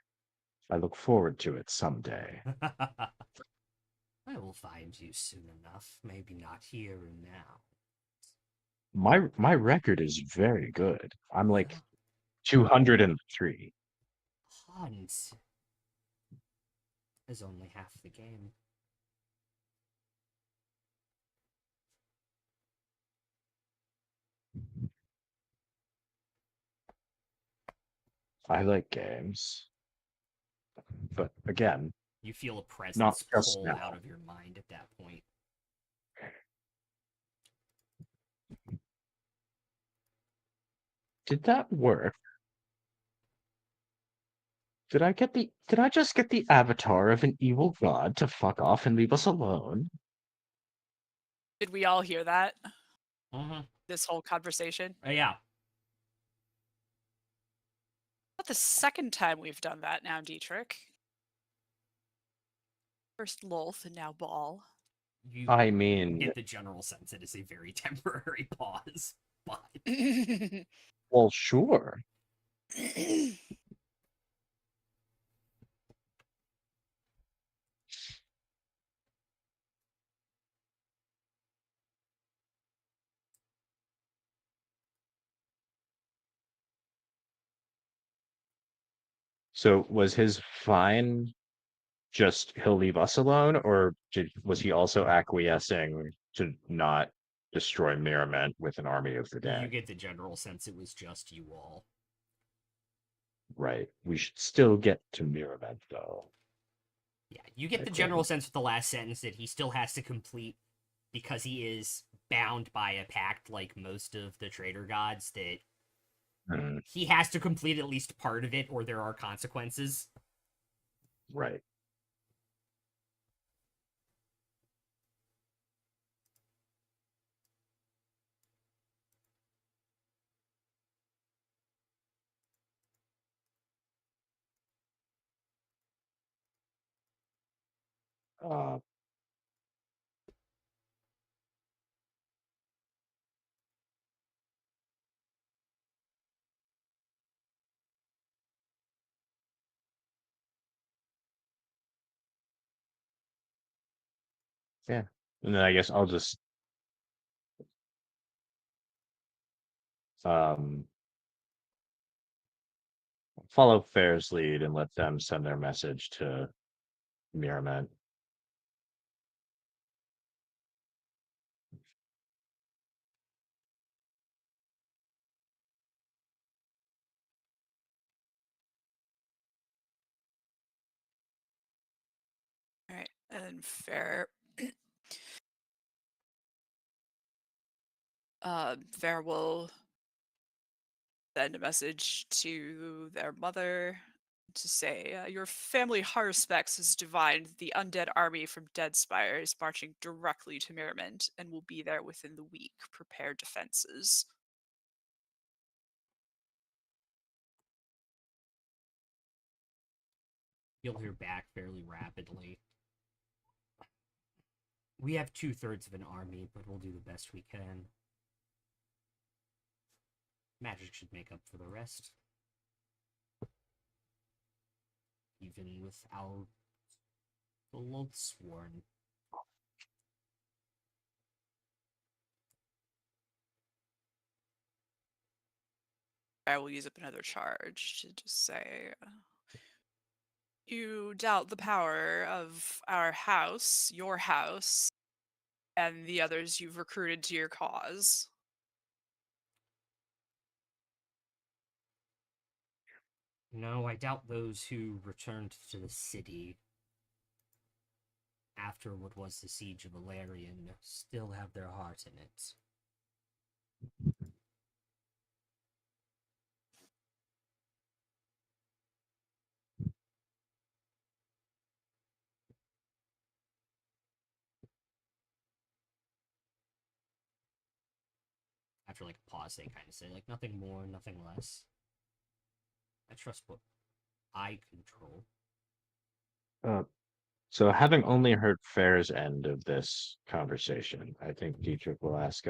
I look forward to it someday. I will find you soon enough. Maybe not here and now. My record is very good. I'm like Yeah. 203. Hunt is only half the game. I like games. But again, You feel a not presence just pull now. out of your mind at that point. Did that work? Did I just get the avatar of an evil god to fuck off and leave us alone? Did we all hear that? Mm-hmm. This whole conversation? Yeah. Not the second time we've done that now, Dietrich. First Lolth and now Ball. You I mean, get the general sense it is a very temporary pause, but well, sure. So was his fine just he'll leave us alone, or was he also acquiescing to not destroy Mirament with an army of the you dead? get the general sense it was just you all. Right. We should still get to Mirament, though. Yeah, you get I the think. general sense with the last sentence that he still has to complete because he is bound by a pact like most of the traitor gods that Hmm, he has to complete at least part of it or there are consequences. right. Uh, yeah. And then I guess I'll just um follow Fair's lead and let them send their message to Mirament. And Fair Fair will send a message to their mother to say, your family haruspex has divined the undead army from Deadspire is marching directly to Mirament and will be there within the week. Prepare defenses. You'll hear back fairly rapidly. We have 2/3 of an army, but we'll do the best we can. Magic should make up for the rest. Even without the Loathsworn. I will use up another charge to just say, you doubt the power of our house, your house, and the others you've recruited to your cause. No, I doubt those who returned to the city after what was the siege of Valerian still have their heart in it. After like a pause, they kind of say like nothing more, nothing less. I trust what I control. So having only heard Fair's end of this conversation, I think Dietrich will ask,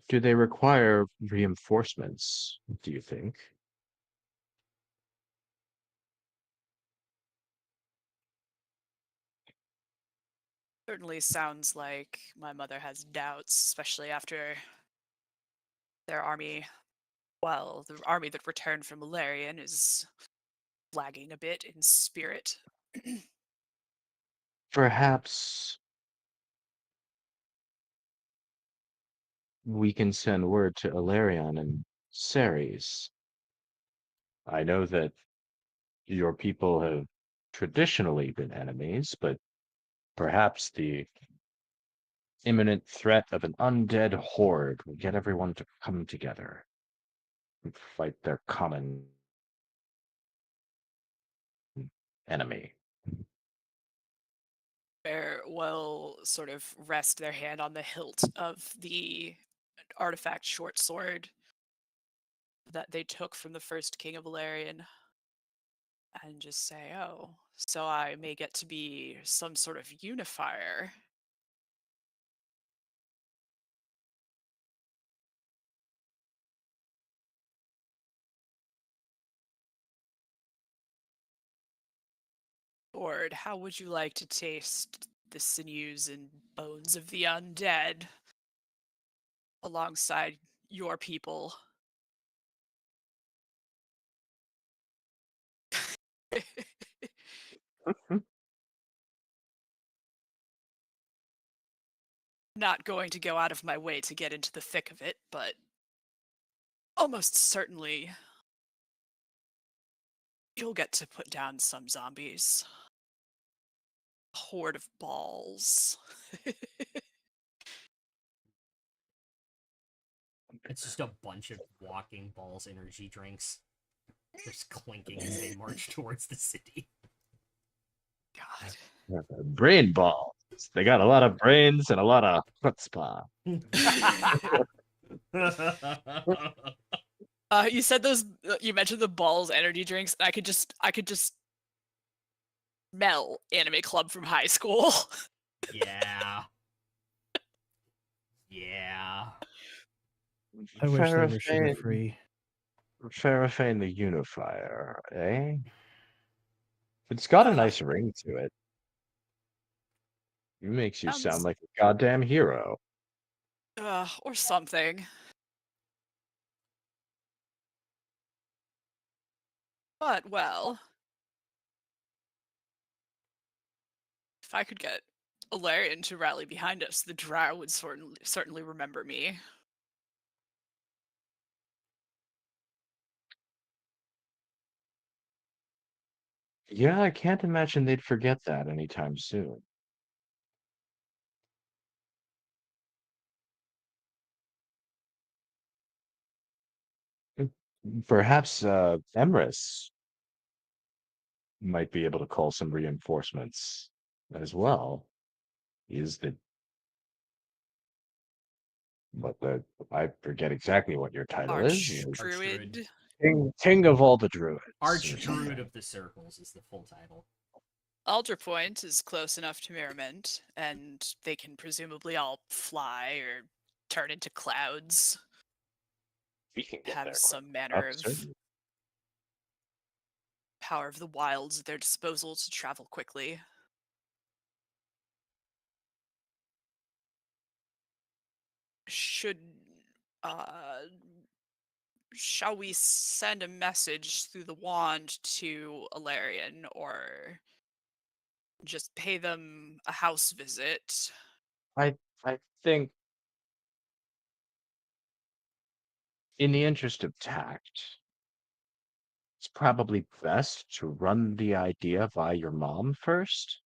do they require reinforcements, do you think? Certainly sounds like my mother has doubts, especially after their army. Well, the army that returned from Valerian is lagging a bit in spirit. Perhaps we can send word to Ilarion and Ceres. I know that your people have traditionally been enemies, but perhaps the imminent threat of an undead horde will get everyone to come together and fight their common enemy. Bear will sort of rest their hand on the hilt of the artifact short sword that they took from the first king of Valerian and just say, oh, so I may get to be some sort of unifier. Lord, how would you like to taste the sinews and bones of the undead alongside your people? Not going to go out of my way to get into the thick of it, but almost certainly you'll get to put down some zombies. A horde of balls. It's just a bunch of walking balls energy drinks. Just clinking as they march towards the city. God. Brain balls. They got a lot of brains and a lot of chutzpah. You said those. You mentioned the balls energy drinks, and I could just smell Anime Club from high school. Yeah. Yeah. I wish they were sugar free. Farafane the Unifier, eh? It's got a nice ring to it. It makes you sound like a goddamn hero. Or something. But well, if I could get Alarian to rally behind us, the Drow would certainly remember me. Yeah, I can't imagine they'd forget that anytime soon. Perhaps Emrys might be able to call some reinforcements as well. Is the what the I forget exactly what your title is. Archdruid. Archdruid. King of all the druids. or Archdruid something. of the Circles is the full title. Alder Point is close enough to Merriment, and they can presumably all fly or turn into clouds. We can get Have there quick some manner enough, of certainly. power of the wilds at their disposal to travel quickly. Should uh shall we send a message through the wand to Alarian, or just pay them a house visit? I think in the interest of tact, it's probably best to run the idea by your mom first.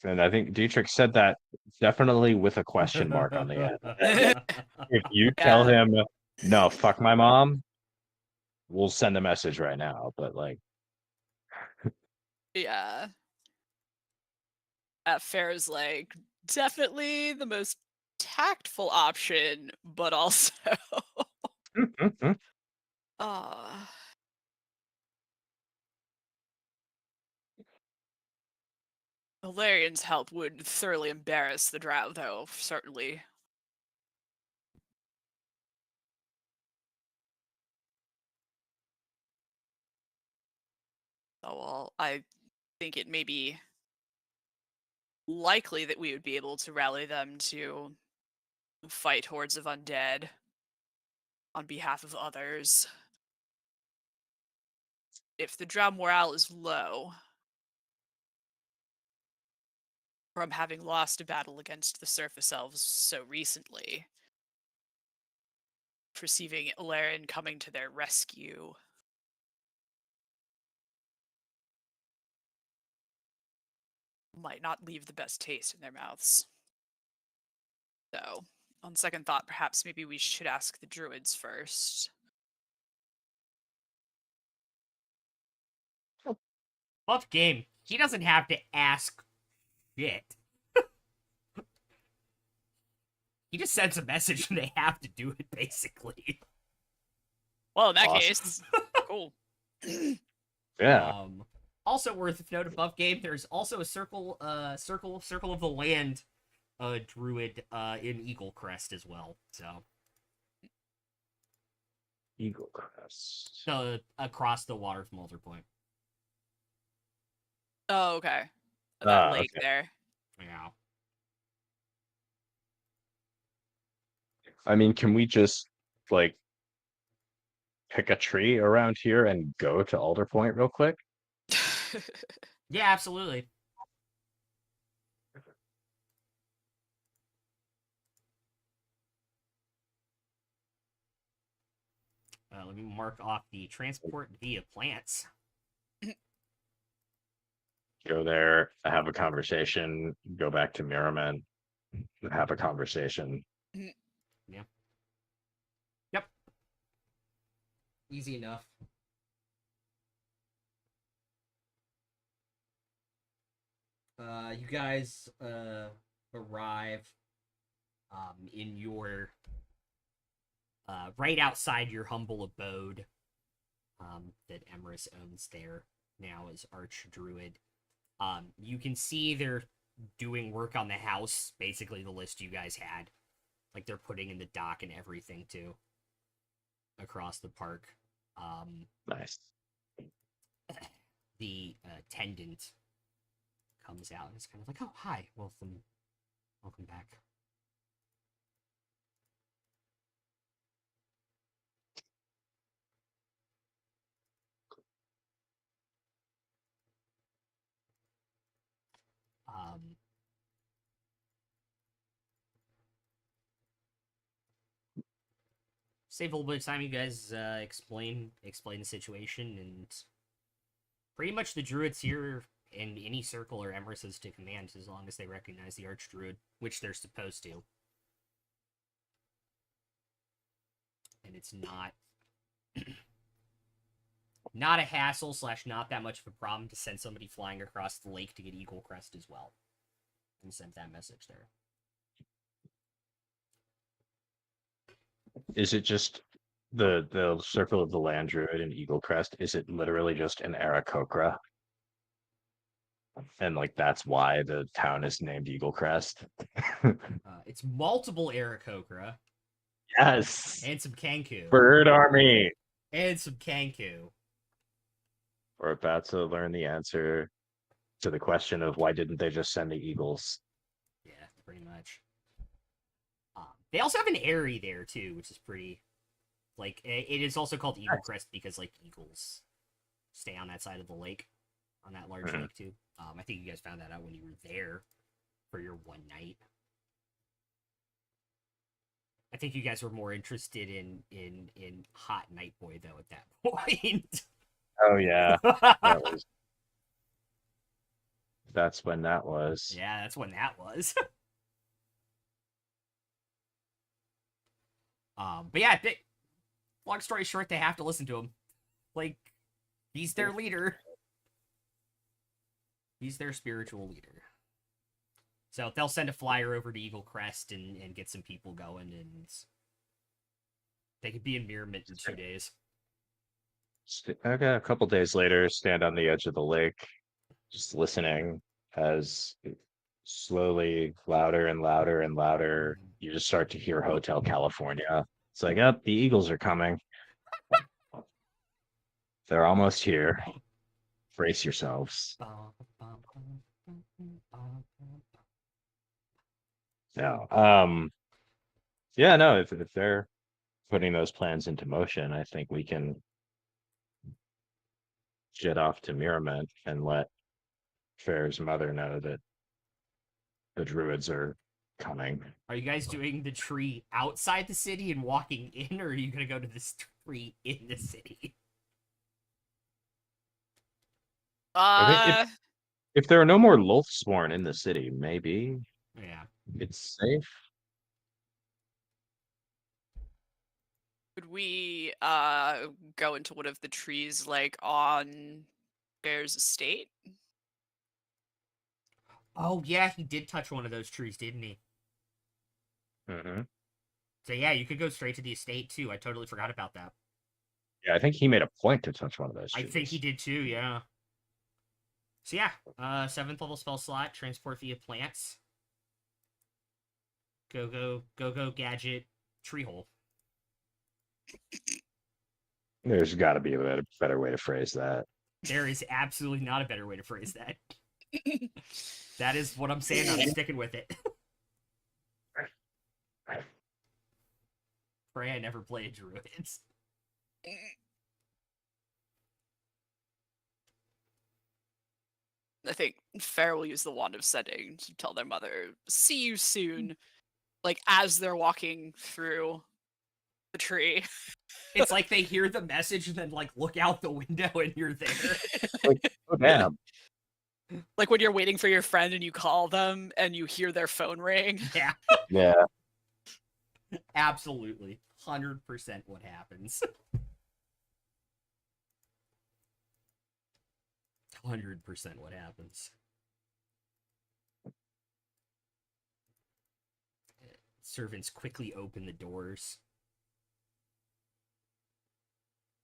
And I think Dietrich said that definitely with a question mark on the end. If you tell Yeah, him, no, fuck my mom, we'll send a message right now. But like, yeah. Fair's like definitely the most tactful option, but also uh Valerian's help would thoroughly embarrass the drow, though, certainly. Oh well, I think it may be likely that we would be able to rally them to fight hordes of undead on behalf of others. If the drow morale is low from having lost a battle against the surface elves so recently, perceiving Ilarion coming to their rescue might not leave the best taste in their mouths. So, on second thought, perhaps maybe we should ask the druids first. Buff game. He doesn't have to ask shit. He just sends a message and they have to do it, basically. Well, in that awesome. case, cool. Yeah. Also worth of note above game, there's also a circle of the land druid in Eagle Crest as well. So Eagle Crest. across the water from Alder Point. Oh, okay. That lake Okay. there. Yeah. I mean, can we just like pick a tree around here and go to Alder Point real quick? Yeah, absolutely. Let me mark off the transport via plants. Go there, have a conversation, go back to Merriman, have a conversation. Yeah. Yep. Easy enough. You guys arrive in your right outside your humble abode that Emrys owns there now as Archdruid. You can see they're doing work on the house, basically the list you guys had. Like they're putting in the dock and everything too. Across the park. Nice. The attendant comes out and is kind of like, "Oh, hi, welcome back." Save a little bit of time. You guys explain the situation, and pretty much the druids here in any circle are Emrys's to command as long as they recognize the archdruid, which they're supposed to. And it's not a hassle / not that much of a problem to send somebody flying across the lake to get Eagle Crest as well. And send that message there. Is it just the circle of the land druid in Eagle Crest? Is it literally just an Aarakocra? And like that's why the town is named Eagle Crest. It's multiple Aarakocra Yes. and some Kanku. Bird army. And some Kanku. We're about to learn the answer to the question of why didn't they just send the eagles? Yeah, pretty much. They also have an Airy there too, which is pretty. Like, it is also called Eagle Crest because like eagles stay on that side of the lake, on that large lake too. I think you guys found that out when you were there for your one night. I think you guys were more interested in Hot Night Boy though at that point. Oh yeah, that's when that was. Yeah, that's when that was. But yeah, long story short, they have to listen to him. Like, he's their leader. He's their spiritual leader. So they'll send a flyer over to Eagle Crest and get some people going, and they could be in Mirrormint in 2 days. Okay, a couple days later, stand on the edge of the lake, just listening as slowly louder and louder and louder. You just start to hear Hotel California. It's like, up, the Eagles are coming. They're almost here. Brace yourselves. No. Yeah, no, if they're putting those plans into motion, I think we can jet off to Mirrormint and let Fair's mother know that the druids are coming. Are you guys doing the tree outside the city and walking in, or are you going to go to this tree in the city? I think if there are no more Lulthsworn in the city, maybe Yeah. it's safe. Could we go into one of the trees like on Bear's estate? Oh, yeah, he did touch one of those trees, didn't he? Mm-hmm. So, yeah, you could go straight to the estate, too. I totally forgot about that. Yeah, I think he made a point to touch one of those I trees. think he did, too, yeah. So, yeah, 7th level spell slot, transport via plants. Go, gadget, tree hole. There's got to be a better way to phrase that. There is absolutely not a better way to phrase that. That is what I'm saying. I'm sticking with it. Pray I never played druids. I think Fair will use the Wand of Setting to tell their mother, see you soon, like as they're walking through the tree. It's like they hear the message and then like look out the window and you're there. Like, oh damn. Like when you're waiting for your friend and you call them and you hear their phone ring. Yeah. Yeah. Absolutely. 100% what happens. 100% what happens. Servants quickly open the doors.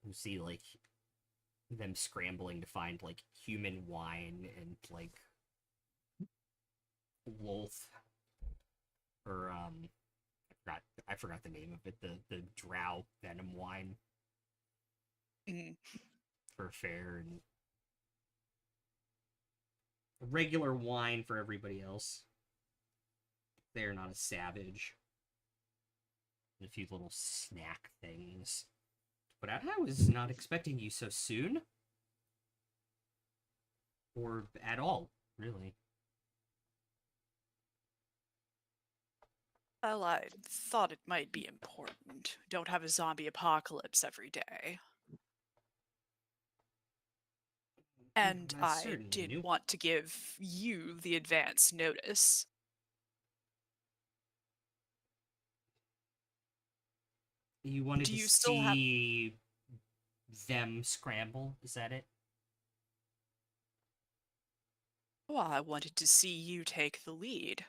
You see, like, them scrambling to find, like, human wine and, like, Lolth. Or, I forgot the name of it. The drow venom wine. Mhm. For Fair, and regular wine for everybody else. They're not a savage. And a few little snack things. But I was not expecting you so soon. Or at all, really. Well, I thought it might be important. Don't have a zombie apocalypse every day. And That's I certainly did new. want to give you the advance notice. You wanted Do to you still have... see them scramble? Is that it? Well, I wanted to see you take the lead.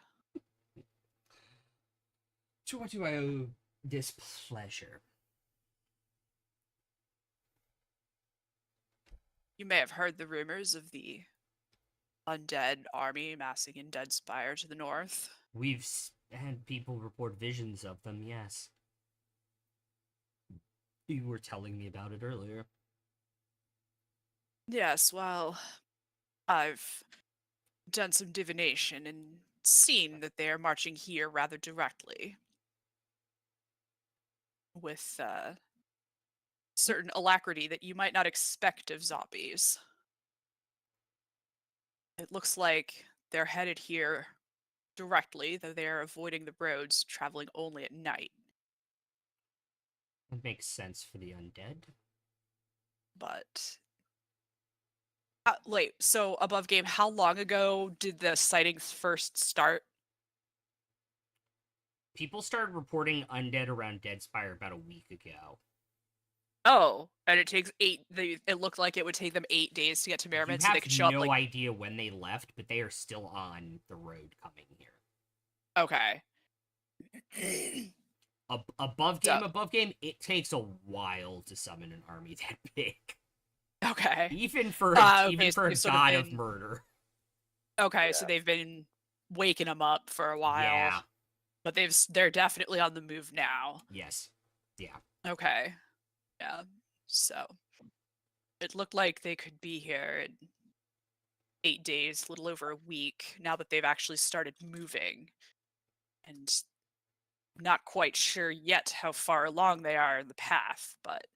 To what do I owe this pleasure? You may have heard the rumors of the undead army massing in Deadspire to the north. We've had people report visions of them, yes. You were telling me about it earlier. Yes, well, I've done some divination and seen that they are marching here rather directly. With certain alacrity that you might not expect of zombies. It looks like they're headed here directly, though they are avoiding the roads, traveling only at night. It makes sense for the undead. But wait, so above game, how long ago did the sightings first start? People started reporting undead around Deadspire about a week ago. Oh, and it takes it looked like it would take them 8 days to get to You Merriman, so have they could show up no like... idea when they left, but they are still on the road coming here. Okay. Above So, game, it takes a while to summon an army that big. okay. Even for Okay, so a they've sort god of of been... murder. Okay, so they've been waking them up for a while. Yeah. But they're definitely on the move now. Yes. Yeah. Okay. Yeah. So it looked like they could be here in 8 days, a little over a week, now that they've actually started moving. And not quite sure yet how far along they are in the path, but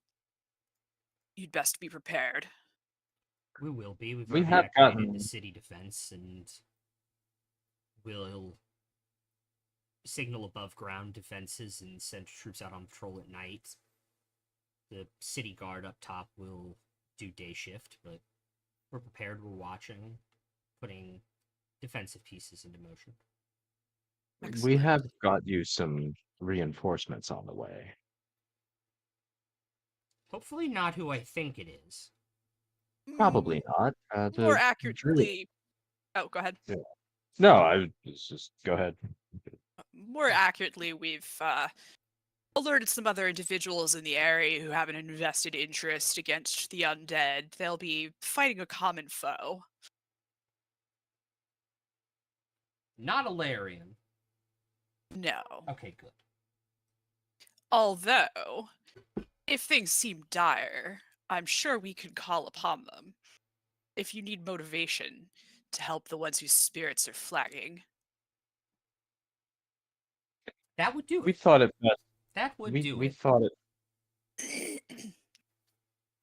you'd best be prepared. We will be. We've We already have activated the gotten city defense, and we'll signal above ground defenses and send troops out on patrol at night. The city guard up top will do day shift, but we're prepared. We're watching, putting defensive pieces into motion. we Excellent. have got you some reinforcements on the way. Hopefully not who I think it is. Probably not. More The accurately... Oh, go ahead. Yeah. No, I was just go ahead. More accurately, we've alerted some other individuals in the area who have an invested interest against the undead. They'll be fighting a common foe. Not Alarian. No. Okay, good. Although, if things seem dire, I'm sure we can call upon them. If you need motivation to help the ones whose spirits are flagging. That would do We it. thought it best. That would We do we it. thought it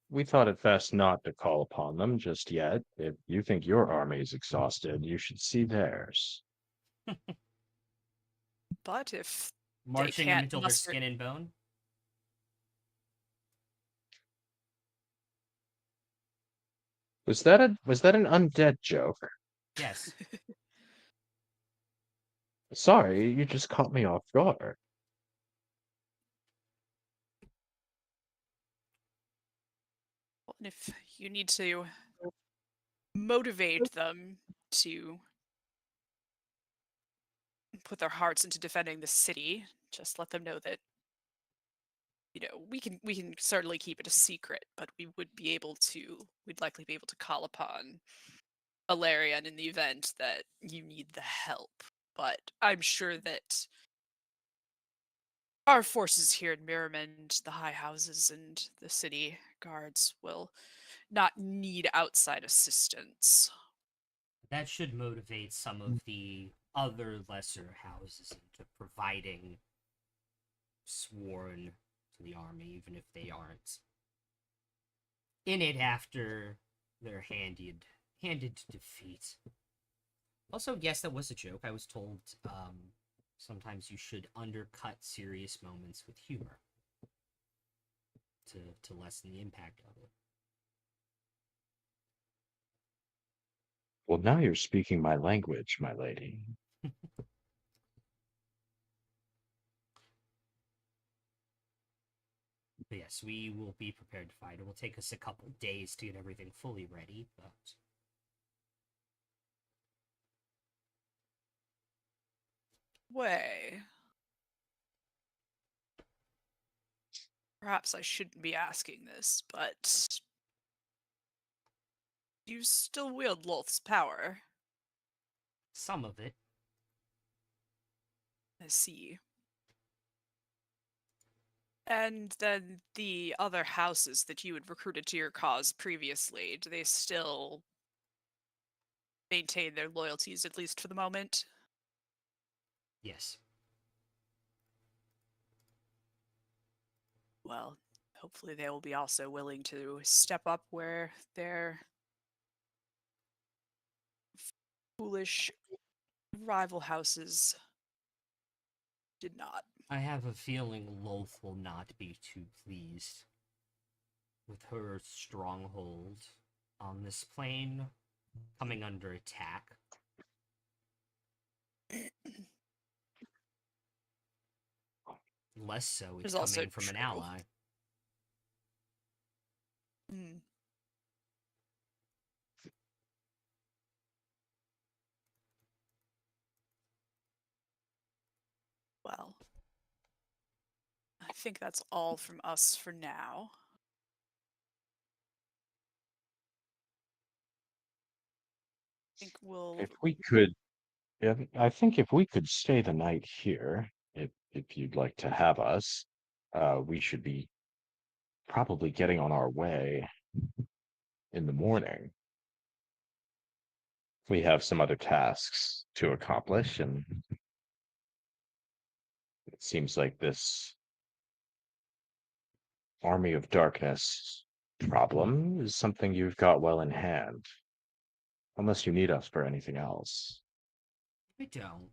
we thought it best not to call upon them just yet. If you think your army is exhausted, you should see theirs. But if Marching them can't until muster... they're skin and bone. Was that an undead joke? Yes. Sorry, you just caught me off guard. And if you need to motivate them to put their hearts into defending the city, just let them know that, you know, we can certainly keep it a secret, but we'd likely be able to call upon Alarian in the event that you need the help. But I'm sure that our forces here in Mirramond, the high houses and the city guards will not need outside assistance. That should motivate some of the other lesser houses into providing sworn to the army, even if they aren't in it after they're handed to defeat. Also, yes, that was a joke. I was told sometimes you should undercut serious moments with humor to lessen the impact of it. Well, now you're speaking my language, my lady. But yes, we will be prepared to fight. It will take us a couple days to get everything fully ready, but Way. Perhaps I shouldn't be asking this, but do you still wield Lolth's power? some of it. I see. And then the other houses that you had recruited to your cause previously, do they still maintain their loyalties, at least for the moment? Yes. Well, hopefully they will be also willing to step up where their foolish rival houses did not. I have a feeling Loth will not be too pleased with her stronghold on this plane coming under attack. Less so, it's Is also coming from an true. ally. Hmm. Well, I think that's all from us for now. I think we'll. If we could, yeah, I think if we could stay the night here, if you'd like to have us, we should be probably getting on our way in the morning. We have some other tasks to accomplish, and it seems like this Army of Darkness problem is something you've got well in hand. Unless you need us for anything else. I don't.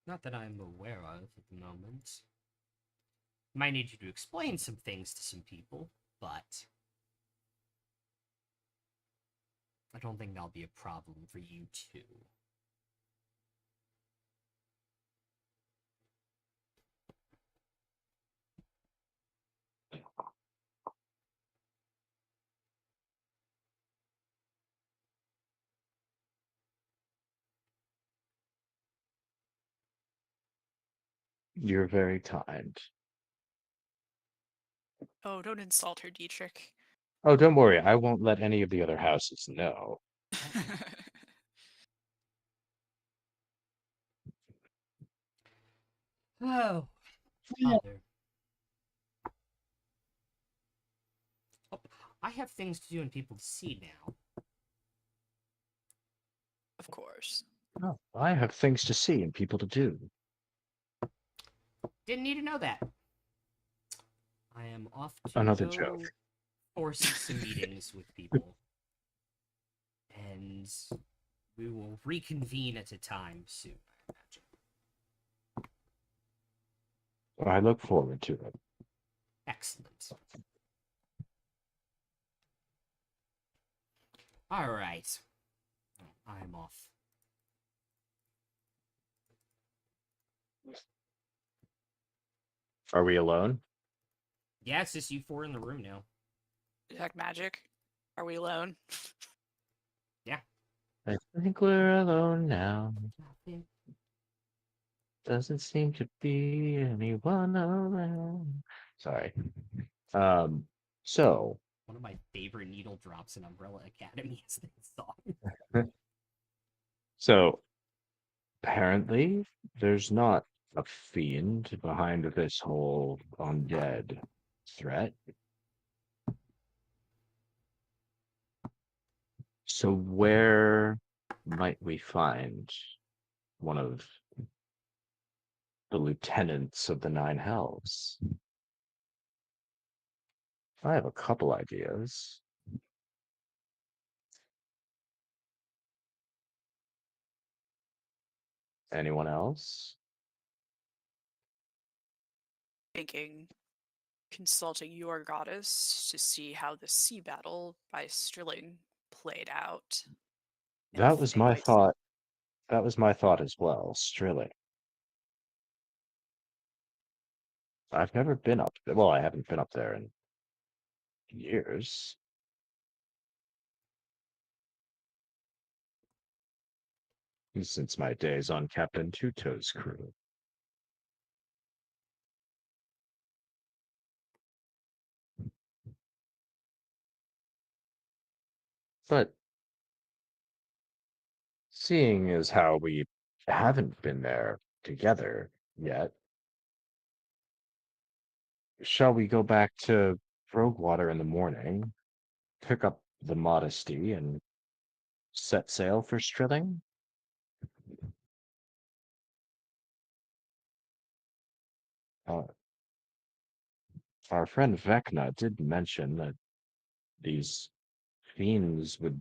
Not that I'm aware of at the moment. Might need you to explain some things to some people, but I don't think that'll be a problem for you too. You're very kind. Oh, don't insult her, Dietrich. Oh, don't worry. I won't let any of the other houses know. Oh, Father. Oh, I have things to do and people to see now. Of course. Oh, I have things to see and people to do. Didn't need to know that. I am off to Another go joke. force some meetings with people. And we will reconvene at a time soon, I imagine. I look forward to it. Excellent. All right. I'm off. Are we alone? Yeah, it's just you four in the room now. Detect magic. Are we alone? I think we're alone now. Doesn't seem to be anyone around. Sorry. So One of my favorite needle drops in Umbrella Academy is this song. so apparently there's not a fiend behind this whole undead threat. So where might we find one of the lieutenants of the Nine Hells? I have a couple ideas. Anyone else? Thinking consulting your goddess to see how the sea battle by Strilling played out. And That if was they my might thought. That was my thought as well, Strilling. I've never been up there. Well, I haven't been up there in years. Since my days on Captain Tuto's crew. But seeing as how we haven't been there together yet, shall we go back to Roguewater in the morning, pick up the Modesty, and set sail for Strilling? Uh, our friend Vecna did mention that these fiends would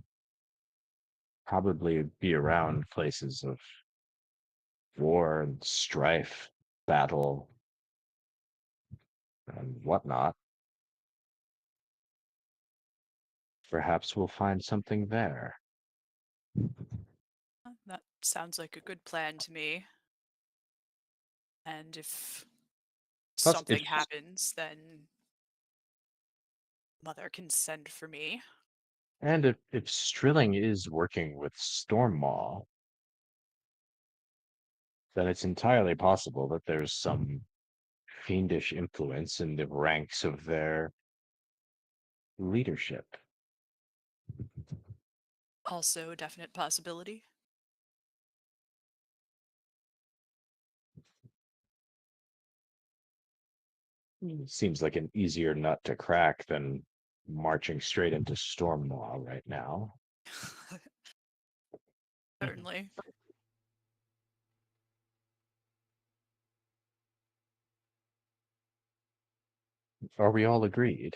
probably be around places of war and strife, battle, and whatnot. Perhaps we'll find something there. that sounds like a good plan to me. And if Plus, something happens, then Mother can send for me. and if Strilling is working with Stormmaw, then it's entirely possible that there's some fiendish influence in the ranks of their leadership. Also a definite possibility. Seems like an easier nut to crack than marching straight into Stormmaw right now. Certainly. Are we all agreed?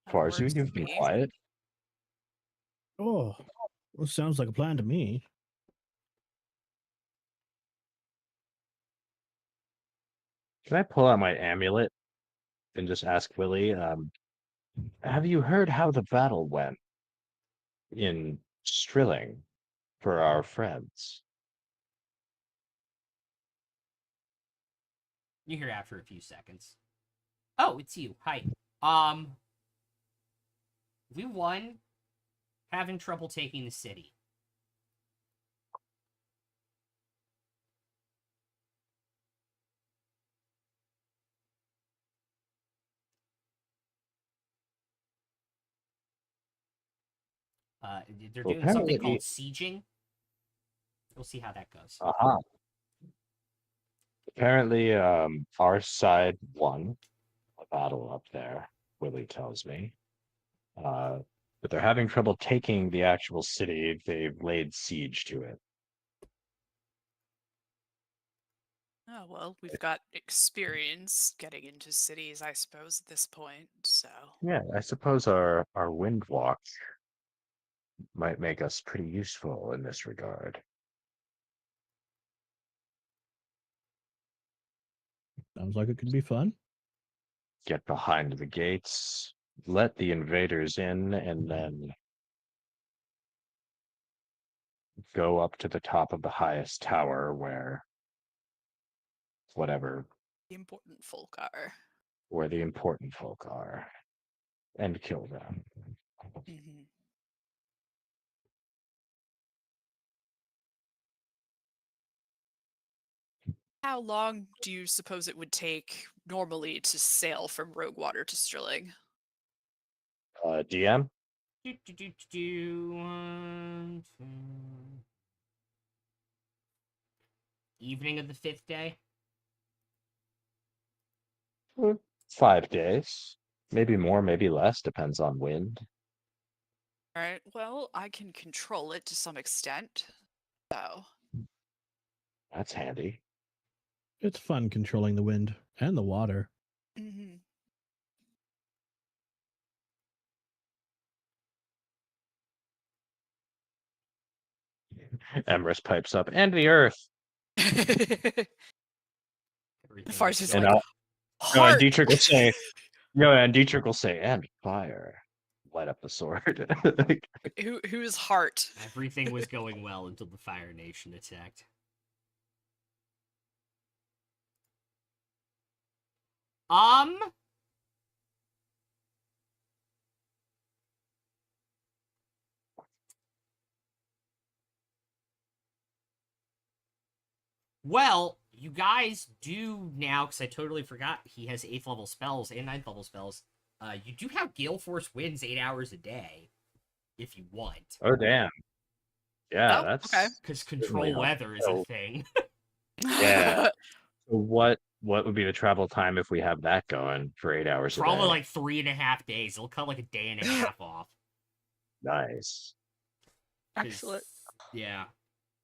That Farzu, works you've for been me. quiet. Oh, well, sounds like a plan to me. Can I pull out my amulet and just ask Willie, have you heard how the battle went in Strilling for our friends? You hear after a few seconds. Oh, it's you. Hi. We won. Having trouble taking the city. They're Well, doing something apparently, called sieging. We'll see how that goes. apparently, our side won a battle up there, Willie tells me. But they're having trouble taking the actual city. They've laid siege to it. Oh, well, we've got experience getting into cities, I suppose, at this point, so. Yeah, I suppose our wind walk might make us pretty useful in this regard. Sounds like it could be fun. Get behind the gates, let the invaders in, and then go up to the top of the highest tower where whatever The important folk are. where the important folk are and kill them. Mm-hmm. How long do you suppose it would take normally to sail from Roguewater to Strilling? DM? Evening of the 5th day. 5 days. Maybe more, maybe less, depends on wind. Alright, well, I can control it to some extent. So, That's handy. It's fun controlling the wind and the water. mhm. Emrys pipes up, and the earth. Everything Far's is is And like, no, and heart! Dietrich will say, and Dietrich will say, and fire. Light up the sword. Who's heart? everything was going well until the Fire Nation attacked. Well, you guys do now, because I totally forgot he has 8th level spells and 9th level spells. You do have Gale Force winds 8 hours a day, if you want. Oh damn. Yeah, Oh, okay. that's Because certainly control weather is a helpful. thing. Yeah. So what would be the travel time if we have that going for 8 hours a Probably day? like 3.5 days. It'll cut like a day and a half off. Nice. Excellent. Yeah.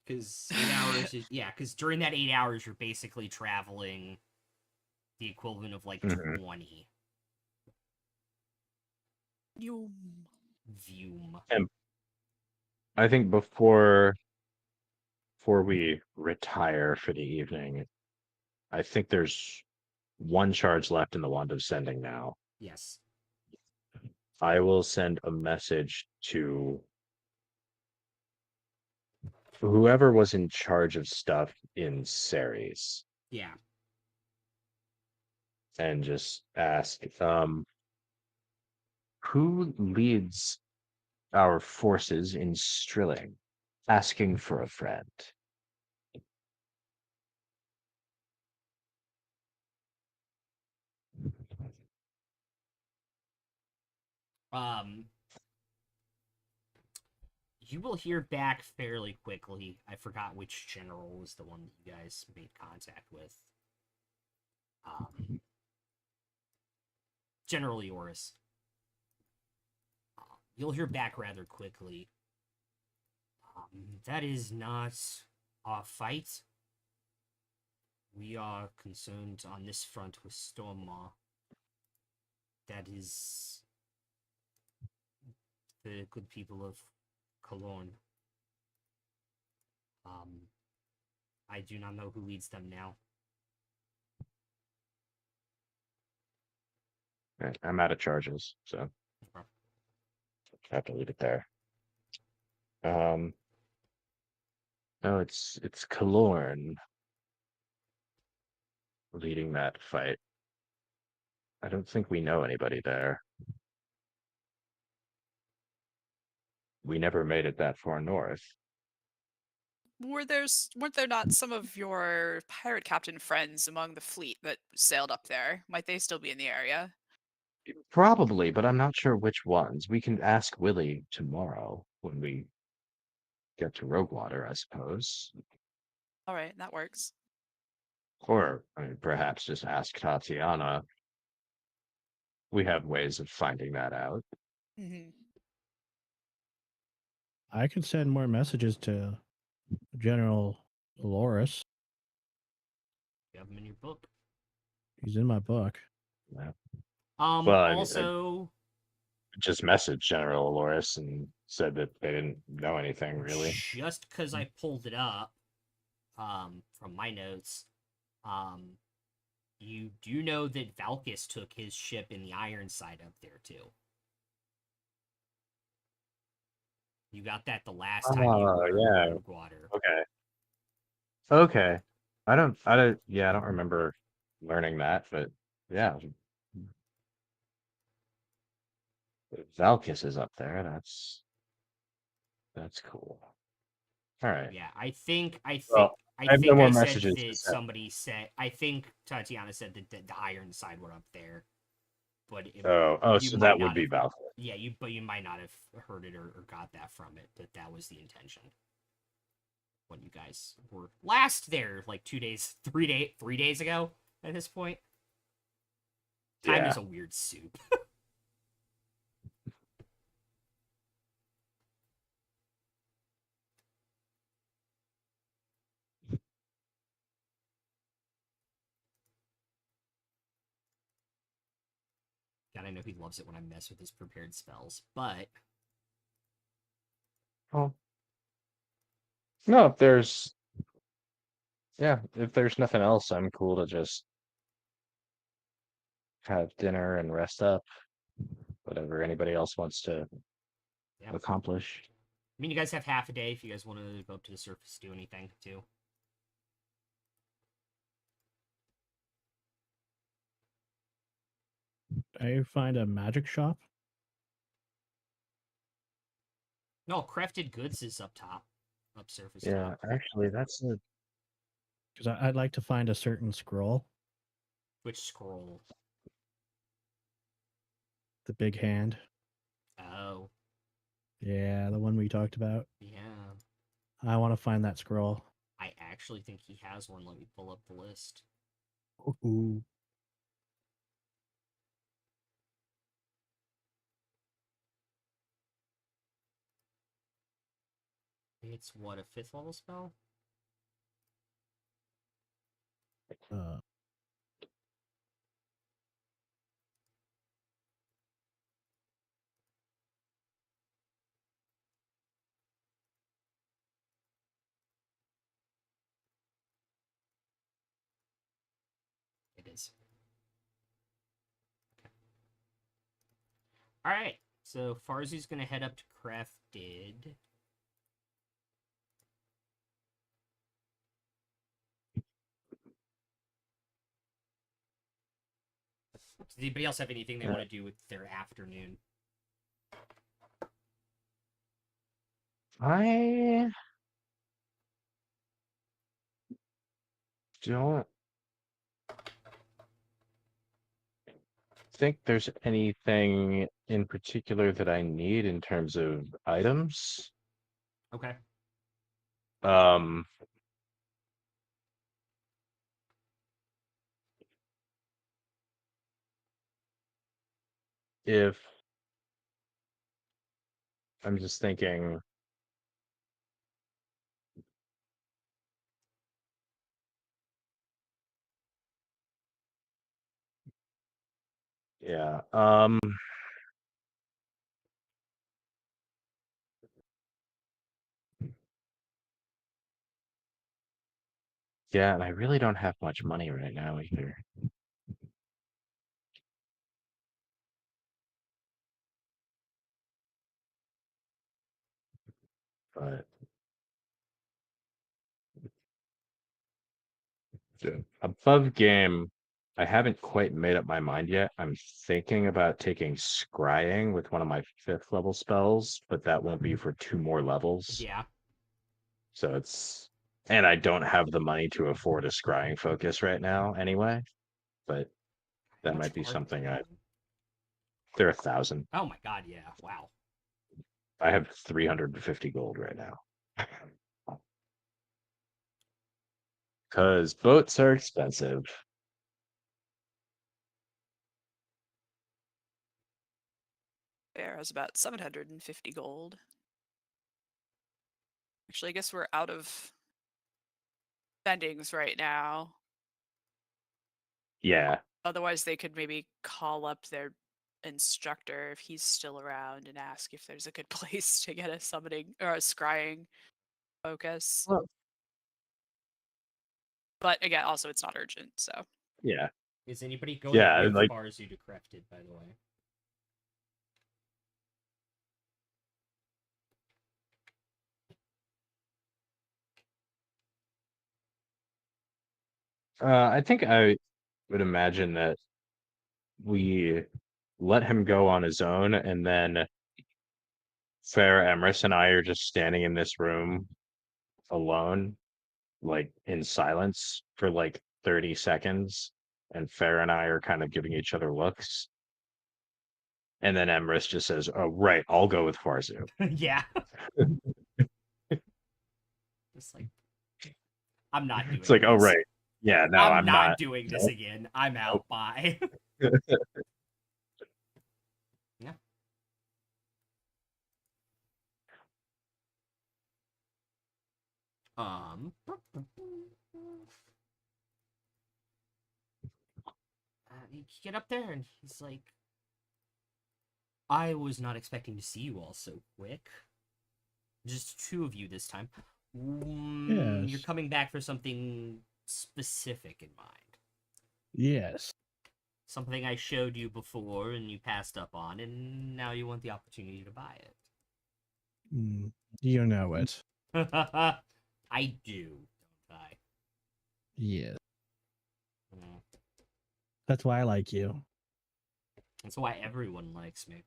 Because 8 hours is... Yeah, because during that 8 hours, you're basically traveling the equivalent of like Mhm. 20. You. Vume. And I think before we retire for the evening, I think there's one charge left in the Wand of Sending now. Yes. I will send a message to whoever was in charge of stuff in Ceres Yeah. and just ask, who leads our forces in Strilling? Asking for a friend. Um... You will hear back fairly quickly. I forgot which general was the one that you guys made contact with. General Eoris. You'll hear back rather quickly. That is not our fight. We are concerned on this front with Stormmaw. That is the good people of Cologne. I do not know who leads them now. Right, I'm out of charges, so I have to leave it there. No, it's Kalorn leading that fight. I don't think we know anybody there. We never made it that far north. Weren't there not some of your pirate captain friends among the fleet that sailed up there? Might they still be in the area? Probably, but I'm not sure which ones. We can ask Willie tomorrow when we get to Roguewater, I suppose. All right, that works. Or, I mean, perhaps just ask Tatiana. We have ways of finding that out. Hmm. I can send more messages to General Loris. You have them in your book. He's in my book. Yeah. Well, I mean, Also... just messaged General Loris and said that they didn't know anything, really. Just because I pulled it up from my notes, you do know that Valkis took his ship in the Ironside up there, too. You got that the last time you were yeah. in Roguewater. Okay. Okay. I don't remember learning that, but yeah. Valkis is up there. That's cool. All right. Yeah, I think Well, I have no I more said messages to that send. somebody said... I think Tatiana said that the Ironside were up there. But you So might that not would be have... Valkis. Yeah, but you might not have heard it or got that from it, that was the intention. When you guys were last there, like 3 days ago at this point. Time Yeah. is a weird soup. God, I know he loves it when I mess with his prepared spells, but Oh. No, if there's nothing else, I'm cool to just have dinner and rest up. Whatever anybody else wants to yeah. accomplish. I mean, you guys have half a day if you guys want to go up to the surface, do anything too. I find a magic shop. No, crafted goods is up top, up surface Yeah, top. actually, that's a Because I'd like to find a certain scroll, Which scroll? the big hand. Oh, Yeah, the one we talked about. yeah. I want to find that scroll. I actually think he has one. Let me pull up the list. Ooh. It's what, a 5th level spell? Uh, It is. Okay. Alright, so Farzu's gonna head up to crafted. Does anybody else have anything they want to do with their afternoon? I don't think there's anything in particular that I need in terms of items. Okay. Um, if I'm just thinking, yeah, yeah, and I really don't have much money right now either. But above game, I haven't quite made up my mind yet. I'm thinking about taking scrying with one of my 5th level spells, but that won't be for 2 more levels. Yeah. So and I don't have the money to afford a scrying focus right now anyway, but How that much might be are they something again? they're 1,000. Oh my god, yeah. Wow. I have 350 gold right now. Because boats are expensive. Bear has about 750 gold. Actually, I guess we're out of spendings right now. Yeah. Otherwise, they could maybe call up their instructor if he's still around and ask if there's a good place to get a summoning or a scrying focus. Well, But again, also it's not urgent, so. yeah. Is anybody going Yeah, with like Farzu to crafted, by the way? I think I would imagine that we let him go on his own, and then Farrah Emrys and I are just standing in this room alone, like in silence for like 30 seconds. And Farrah and I are kind of giving each other looks. And then Emrys just says, "Oh, right, I'll go with Farzu." Yeah. Just like, I'm not It's doing like, "Oh, this. right. Yeah, no, I'm I'm not not. doing this Nope, again. I'm nope." out. Bye. Yeah. You get up there and he's like, I was not expecting to see you all so quick. Just two of you this time. You're Yes. coming back for something specific in mind. Yes. Something I showed you before and you passed up on, and now you want the opportunity to buy it. You know it. I do, don't I? Yes. Mm. That's why I like you. That's why everyone likes me.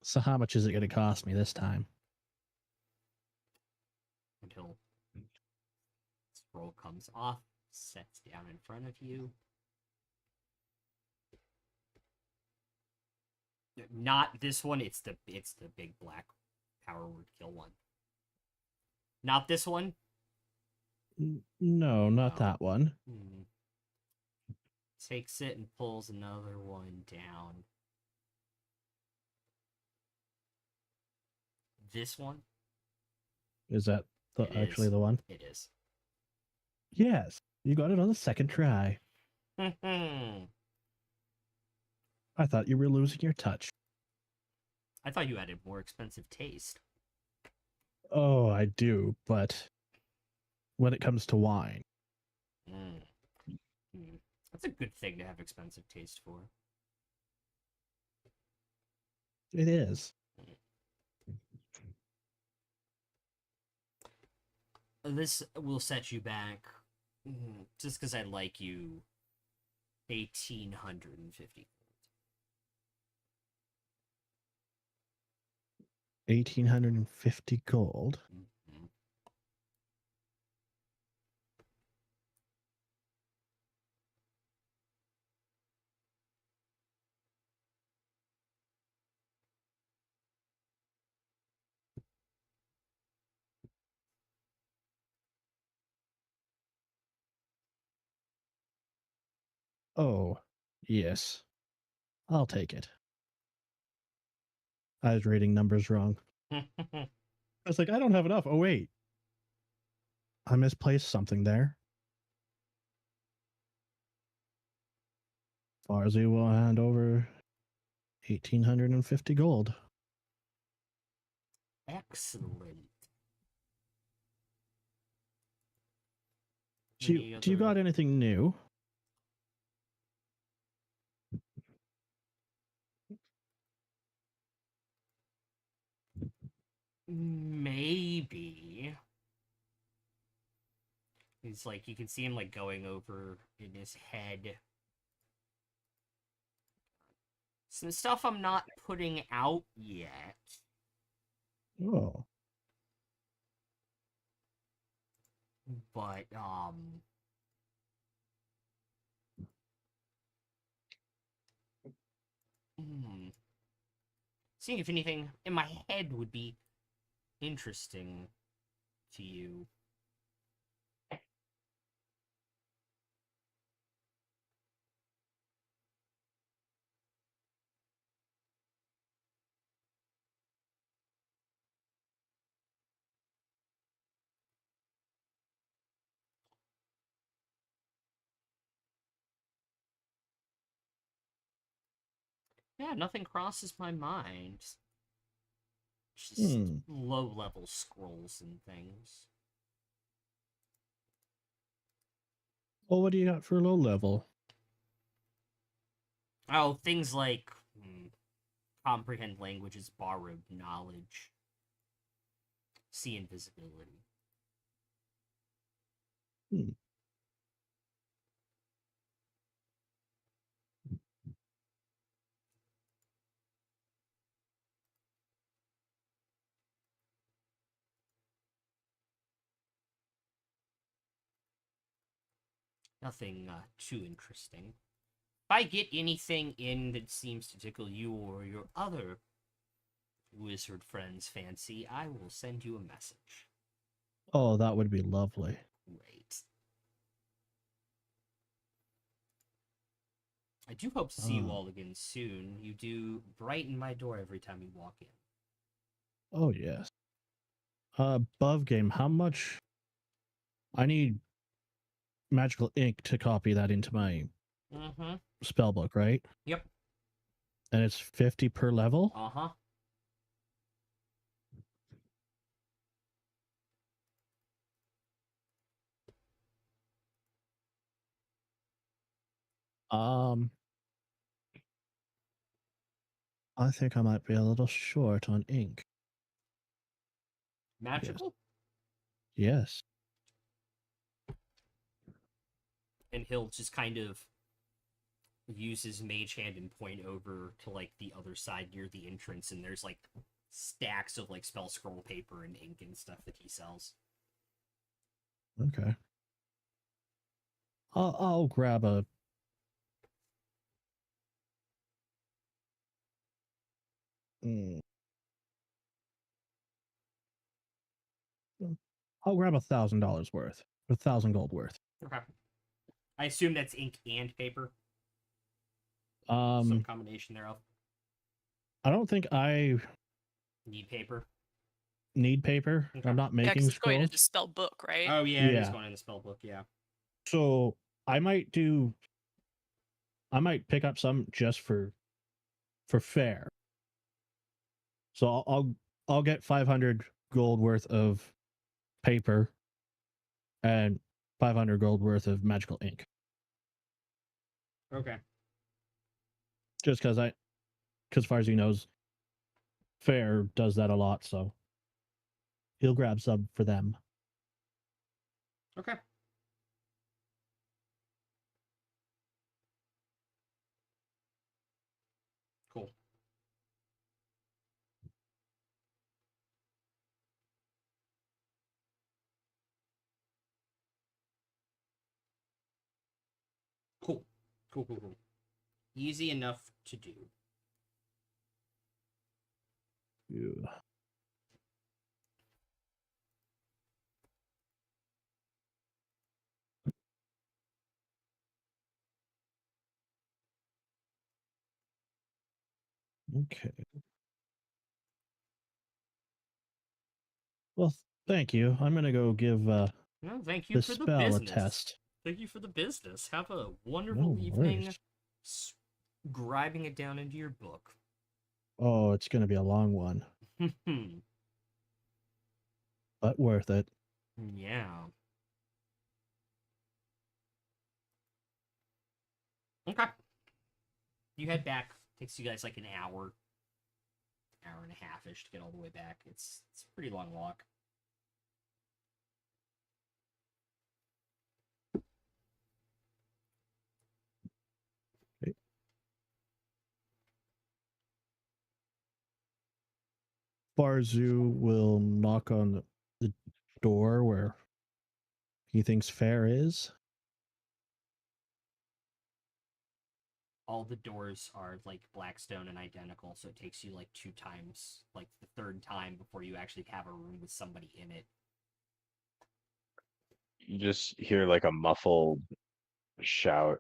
So how much is it going to cost me this time? Until scroll comes off, sets down in front of you. Not this one. It's the big black power word kill one. Not this one. No, not No. that one. Takes it and pulls another one down. This one. Is that actually the one? It is. Yes. You got it on the second try. I I thought you were losing your touch. thought you had a more expensive taste. Oh, I do, but when it comes to wine, That's a good thing to have expensive taste for. it is. This will set you back, just because I like you, 1,850. 1,850 gold. Mm-hmm. Oh, yes. I'll take it. I was reading numbers wrong. I was like, I don't have enough. Oh, wait. I misplaced something there. Farzi will hand over 1,850 gold. Excellent. Do you got anything new? Maybe. He's like, you can see him like going over in his head. Some stuff I'm not putting out yet. Oh. But, seeing if anything in my head would be interesting to you. Yeah, nothing crosses my mind. Just low-level scrolls and things. Well, what do you got for low level? Oh, things like comprehend languages, borrowed knowledge, see invisibility. Nothing too interesting. If I get anything in that seems to tickle you or your other wizard friend's fancy, I will send you a message. Oh, that would be lovely. Great. I do hope to see you all again soon. You do brighten my door every time you walk in. Oh, yes. Above game, how much? I need magical ink to copy that into my spell book, right? Yep. And it's 50 per level? Uh-huh. I think I might be a little short on ink. Magical? Yes. And he'll just kind of use his mage hand and point over to like the other side near the entrance, and there's like stacks of like spell scroll paper and ink and stuff that he sells. Okay. I'll grab a. I'll grab $1,000 worth, 1,000 gold worth. Okay. I assume that's ink and paper. Um, Some combination thereof. I don't think I Need paper. need paper. Okay. I'm not Yeah, making because it's going scrolls. into spell book, right? Oh yeah, it is Yeah. going in the spell book. Yeah. So I might pick up some just for fair. So I'll get 500 gold worth of paper and 500 gold worth of magical ink. Okay. Just because as far as he knows, Fair does that a lot, so he'll grab some for them. Okay. Cool. Cool. Cool. Easy enough to do. Yeah. Okay. Well, thank you. I'm gonna go give No, thank you the for the spell a business. test. Thank you for the business. Have a wonderful No evening. worries. Scribing it down into your book. Oh, it's gonna be a long one, but worth it. Yeah. Okay. You head back. Takes you guys like an hour and a half-ish to get all the way back. It's a pretty long walk. Okay. Barzu will knock on the door where he thinks Fair is. All the doors are like blackstone and identical, so it takes you like 2 times, like the third time before you actually have a room with somebody in it. You just hear like a muffled shout,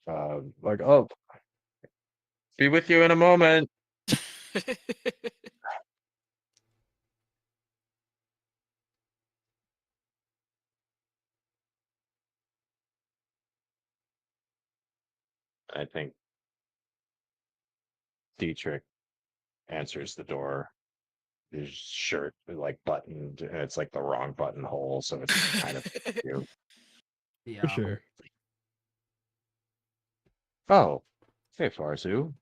like, "Oh, be with you in a moment." I think Dietrich answers the door. His shirt like buttoned, and it's like the wrong buttonhole, so it's kind of cute. For Yeah. sure. Oh, hey Farzu.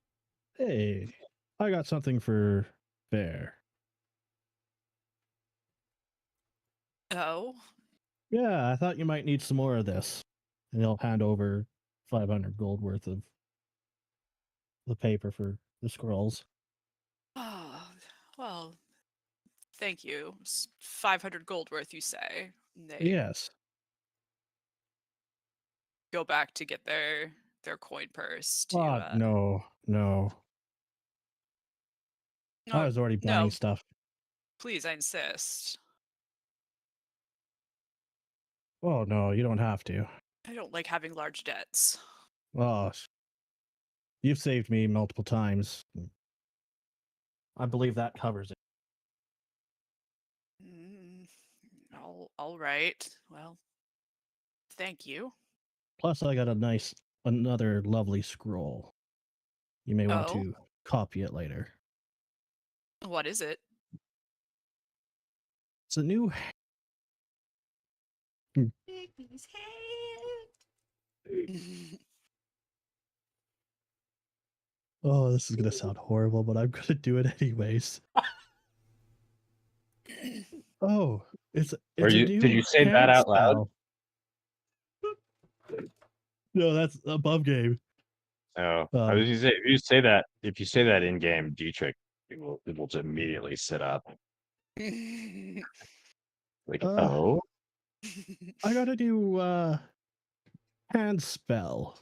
Hey, I got something for Fair. Oh, Yeah, I thought you might need some more of this. And he'll hand over 500 gold worth of the paper for the scrolls. oh, well, thank you. 500 gold worth, you say? And they Yes. go back to get their coin purse to. No. I Oh, was already buying no, stuff. please, I insist. Oh, no, you don't have to. I don't like having large debts. Oh, you've saved me multiple times. I believe that covers it. Mm, all right. Well, thank you. Plus, I got another lovely scroll. You may want Oh? to copy it later. What is it? It's a new. Piggy's head. Oh, this is gonna sound horrible, but I'm gonna do it anyways. Oh, it's Or a did new you say that hand out loud? spell. No, that's above game. Oh, I was gonna say if you say that in game, Dietrich it will just immediately sit up. Like, Uh, oh, I got a new hand spell.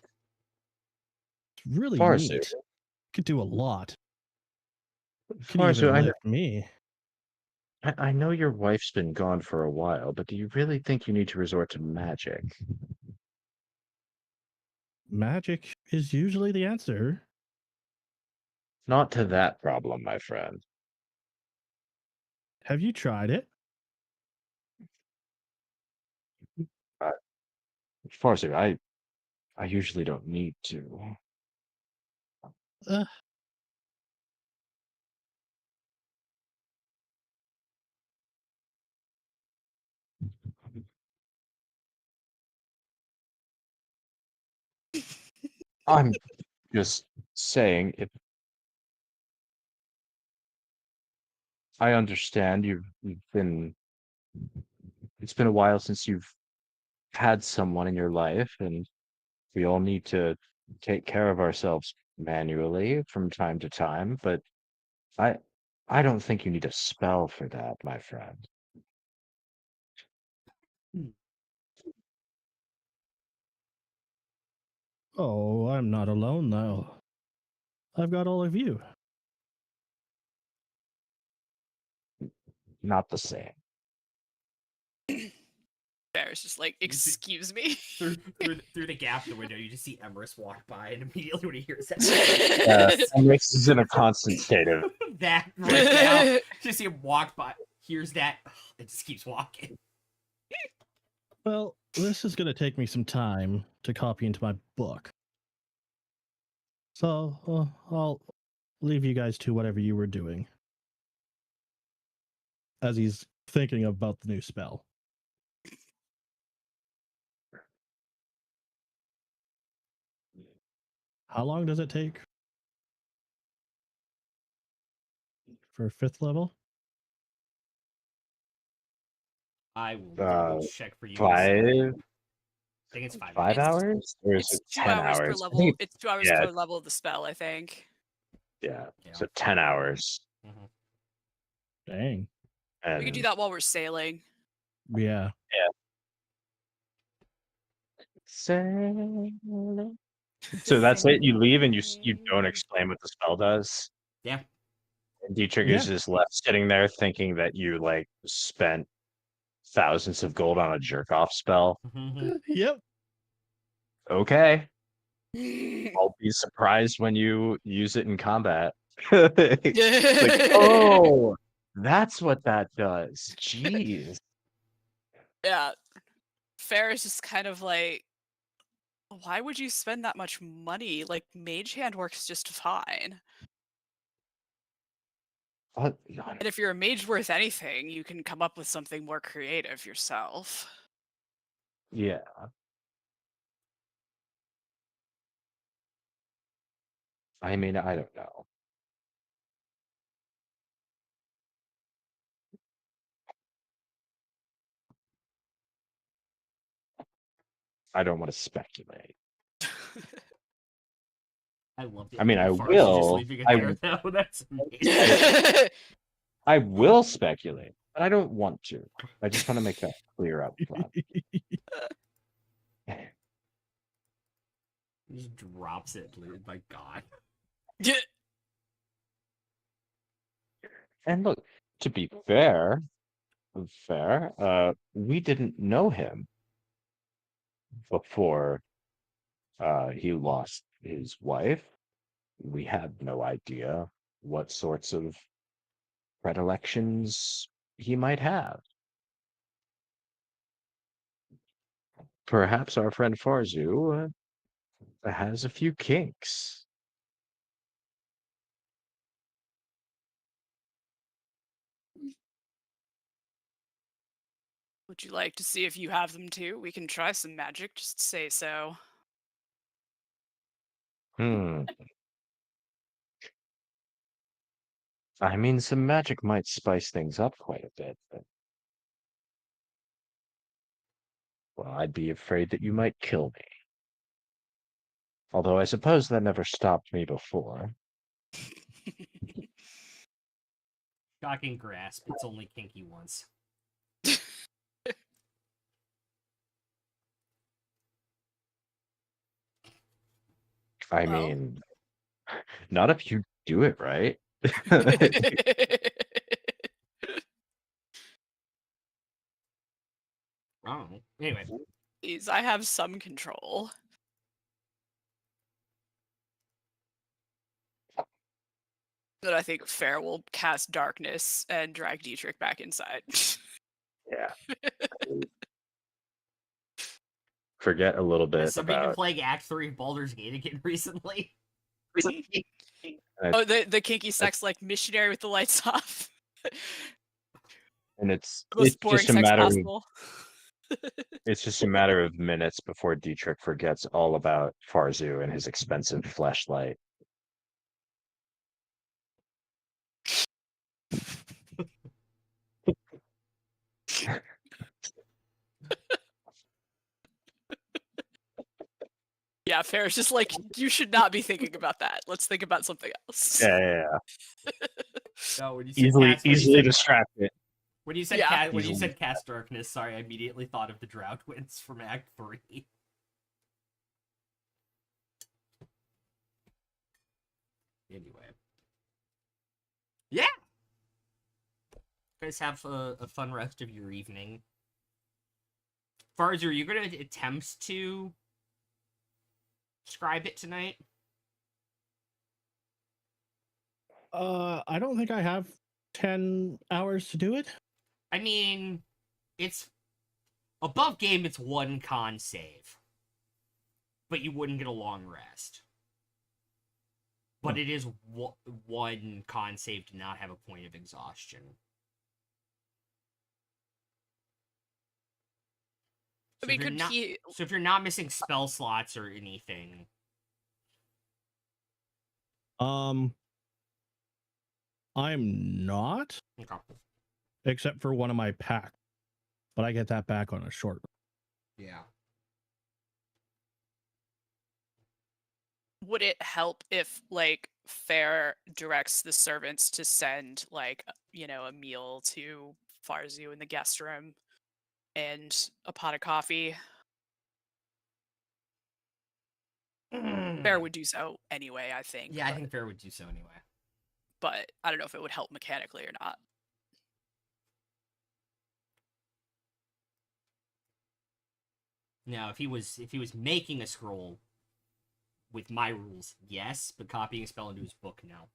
It's really Farsu. neat. Could do a lot. Could Farsu, even lift me. I know your wife's been gone for a while, but do you really think you need to resort to magic? Magic is usually the answer. Not to that problem, my friend. Have you tried it? Uh, Farsu, I usually don't need to. Uh, I'm just saying, if I understand it's been a while since you've had someone in your life, and we all need to take care of ourselves manually from time to time, but I I don't think you need a spell for that, my friend. oh, I'm not alone though. I've got all of you. Not the same. Bear's just like, excuse me. Through the gap in the window, you just see Emrys walk by, and immediately when he hears that, Emrys is in a constant state of that right now, just see him walk by, hears that, and just keeps walking. Well, this is going to take me some time to copy into my book. So I'll leave you guys to whatever you were doing. As he's thinking about the new spell. How long does it take? For 5th level? I will double check for you. I 5 think it's 5 5 hours. hours, or is It's it 2 10 hours per hours? I level. think It's 2 hours yeah, per level of the spell, I think. yeah. Yeah. So 10 hours, Mhm. Dang. and We could do that while we're sailing. Yeah. sailing. So that's it. You leave and you don't explain what the spell does. Yeah. And Dietrich Yeah. is just left sitting there thinking that you like spent thousands of gold on a jerk off spell. Yep. Okay, I'll be surprised when you use it in combat. Like, oh, that's what that does. Jeez. Yeah. Fair is just kind of like, why would you spend that much money? Like, Mage Hand works just fine. What? And if you're a mage worth anything, you can come up with something more creative yourself. Yeah. I mean, I don't know. I don't want to speculate. I love the I mean, idea I of Farsi just will. leaving it I there, though. That's amazing. I will speculate, but I don't want to. I just want to make that clear up front. He just drops it, dude. My God. Yeah. And look, to be fair, we didn't know him before he lost his wife. We had no idea what sorts of predilections he might have. Perhaps our friend Farzu has a few kinks. Would you like to see if you have them too? We can try some magic, just say so. Hmm. I mean, some magic might spice things up quite a bit, but well, I'd be afraid that you might kill me. Although I suppose that never stopped me before. Shocking grasp. It's only kinky once. I Well. mean, not if you do it right. Oh. Anyway. Please, I have some control. But I think Fair will cast darkness and drag Dietrich back inside. Yeah. Forget a little Has bit somebody been about. playing Act 3 of Baldur's Gate again recently? Oh, the kinky sex like missionary with the lights off. And it's Most boring just a sex matter of possible. it's just a matter of minutes before Dietrich forgets all about Farzu and his expensive fleshlight. Yeah, Fair is just like, you should not be thinking about that. Let's think about something else. Yeah. No, when you said Easily distracted. When you said Yeah. when you said cast darkness, sorry, I immediately thought of the Drow Twins from Act 3. Anyway. Yeah! You guys have a fun rest of your evening. Farz, are you going to attempt to describe it tonight? I don't think I have 10 hours to do it. I mean, it's above game, it's one con save. But you wouldn't get a long rest. But it is one con save to not have a point of exhaustion. I mean, could he... So if you're not missing spell slots or anything... I'm not. Okay. Except for one of my packs. But I get that back on a short. Yeah. Would it help if, like, Fair directs the servants to send, like, you know, a meal to Farzu in the guest room and a pot of coffee? Fair would do so anyway, I think. Yeah, I think Fair would do so anyway. But I don't know if it would help mechanically or not. Now, if he was making a scroll with my rules, yes, but copying a spell into his book, no.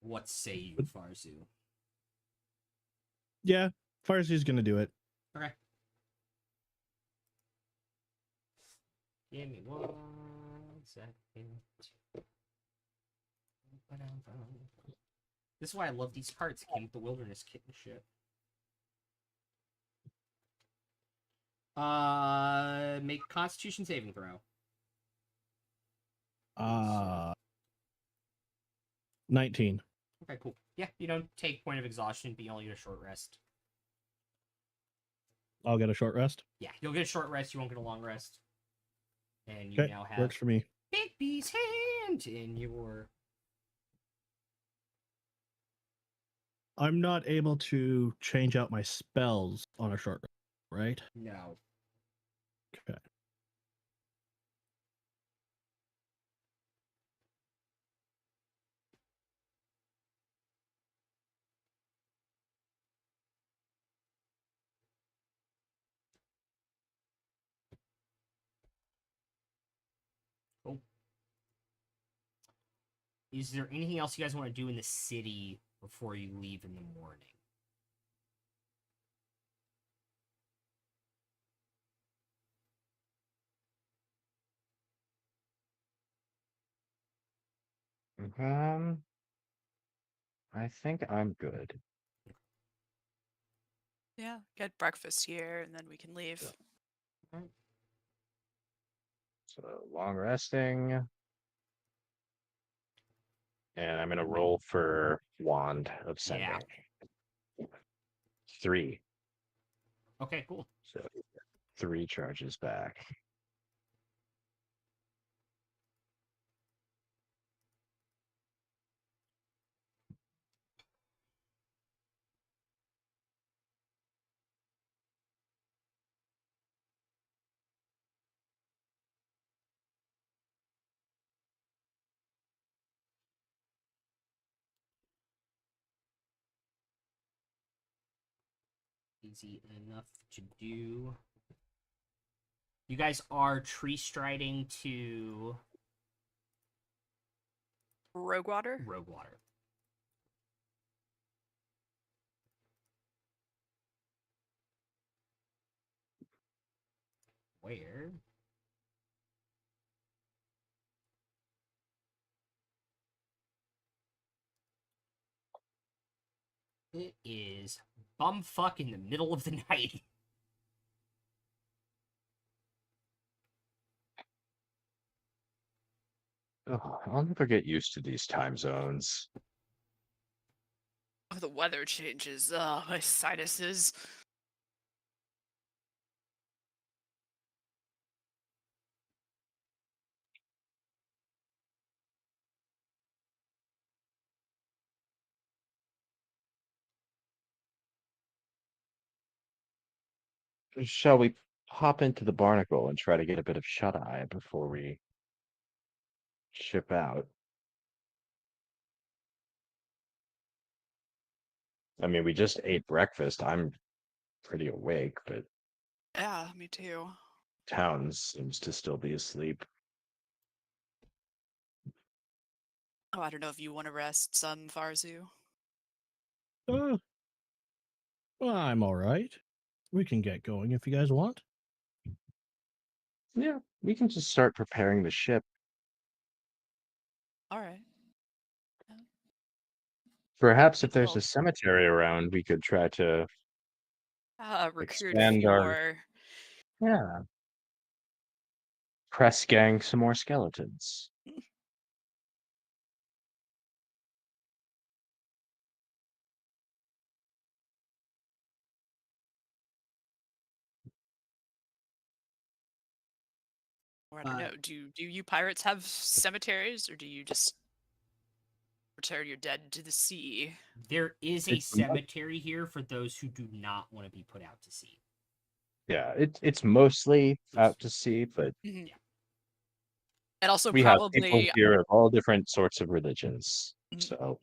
What say you, Farzu? Yeah, Farzu's gonna do it. Okay. Give me 1 second. This is why I love these cards. It came with the wilderness kit and shit. Make a Constitution saving throw. 19. Okay, cool. Yeah, you don't take point of exhaustion, but you only get a short rest. I'll get a short rest. Yeah, you'll get a short rest. You won't get a long rest. And you now have works for me. Bigby's hand in your... I'm not able to change out my spells on a short rest, right? No. Okay. Cool. Is there anything else you guys want to do in the city before you leave in the morning? I think I'm good. Yeah, get breakfast here, and then we can leave. So long resting. And I'm gonna roll for wand of sending. 3. Okay, cool. So 3 charges back. Easy enough to do. You guys are tree striding to Roguewater? Roguewater. Where? It is bumfuck in the middle of the night. Oh, I'll never get used to these time zones. Oh, the weather changes. My sinuses. Shall we hop into the barnacle and try to get a bit of shut-eye before we ship out? I mean, we just ate breakfast. I'm pretty awake, but Yeah, me too. town seems to still be asleep. Oh, I don't know if you want to rest some, Farzu. Well, I'm all right. We can get going if you guys want. Yeah, we can just start preparing the ship. All right. Perhaps if It's a there's little a cemetery around, we could try to recruit a expand few our more. yeah, press gang some more skeletons. Or I don't know. Do you pirates have cemeteries, or do you just return your dead to the sea? There is a It's cemetery here for those who do not want to be put out to sea. Yeah, it's mostly out to sea, but Mhm. Yeah. And also we have people probably, here of all different sorts of religions. Mhm. So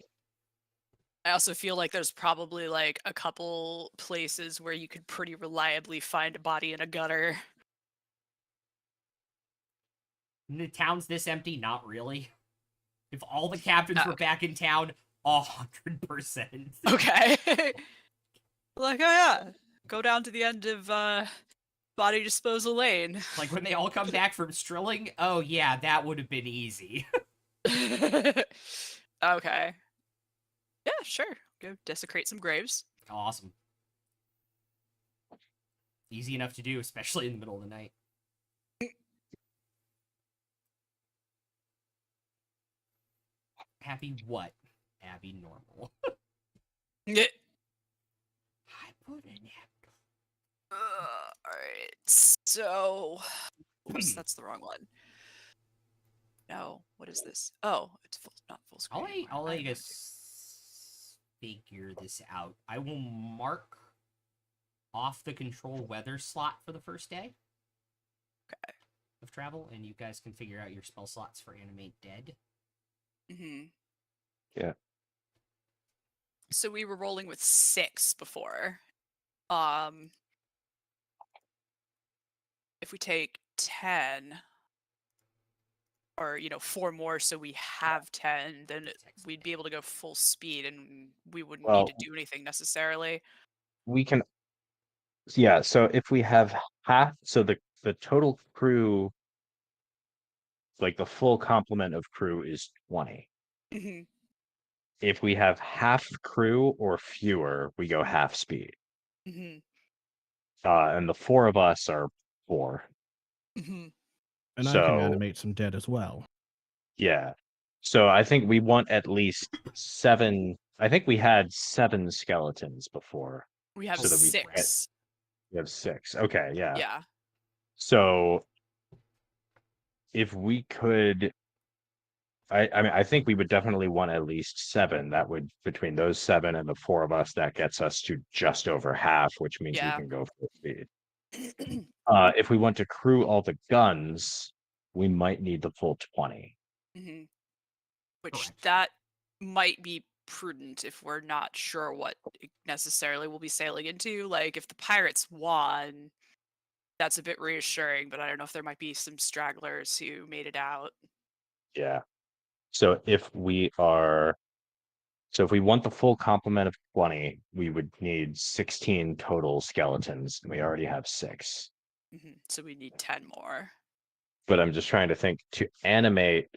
I also feel like there's probably like a couple places where you could pretty reliably find a body in a gutter. The town's this empty? Not really. If all the captains were back in town, 100%. Okay. Like, oh yeah, go down to the end of body disposal lane. Like when they all come back from strilling, oh yeah, that would have been easy. Okay. Yeah, sure. Go desecrate some graves. Awesome. Easy enough to do, especially in the middle of the night. Happy what? Abby normal. Yeah. I put an Alright, so... Oops, that's the wrong one. No, what is this? Oh, it's not full screen. I'll I let you have no idea. guys figure this out. I will mark off the control weather slot for the first day. Okay. Of travel, and you guys can figure out your spell slots for animate dead. Mm-hmm. yeah, So we were rolling with 6 before. If we take 10, or 4 more, so we have 10, then we'd be able to go full speed, and we wouldn't need well, to do anything necessarily. we can. Yeah, so if we have half, so the total crew, like the full complement of crew, is 20. hmm If we have half crew or fewer, we go half speed. hmm And the 4 of us are 4. hmm And I can So animate some dead as well. yeah. So I think we want at least 7. I think we had 7 skeletons before, We have so that we get 6. we have 6. Okay, yeah. Yeah. So if we could, I mean, I think we would definitely want at least 7. That would, between those 7 and the 4 of us, that gets us to just over half, which means we Yeah. can go full speed. If we want to crew all the guns, we might need the full 20. hmm Which Correct. that might be prudent if we're not sure what necessarily we'll be sailing into. Like if the pirates won, that's a bit reassuring, but I don't know if there might be some stragglers who made it out. Yeah. So if we want the full complement of 20, we would need 16 total skeletons, and we already have 6. So we need 10 more. But I'm just trying to think, to animate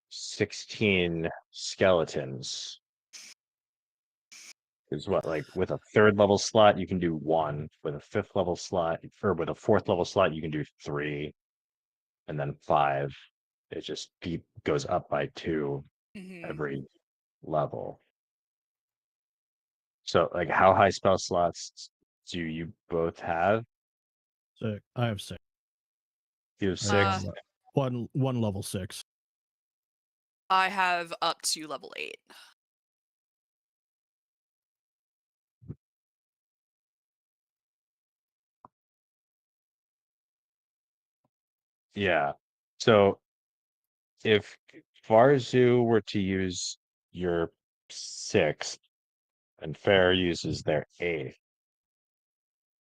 16 skeletons is what, like with a 3rd level slot, you can do 1. With a 5th level slot, or with a 4th level slot, you can do 3, and then 5. It just goes up by 2 every level. So, like, how high spell slots do you both have? So I have 6. You have I have 6. one level 6. I have up to level 8. Yeah. So if Farzu were to use your 6th and Fair uses their 8th,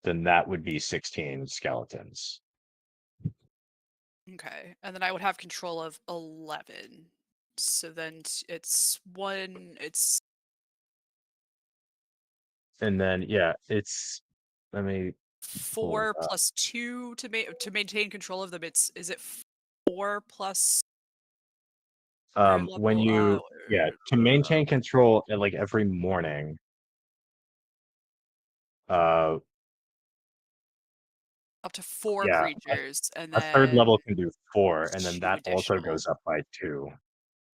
then that would be 16 skeletons. Okay. And then I would have control of 11. So then it's it's And then yeah, let me pull it 4 up. plus 2 to maintain control of them. Is it 4 plus their When level? you to maintain control at like every morning, up to 4 yeah, creatures, and a 3rd then level can do 4, and then 2 that also additional. goes up by 2.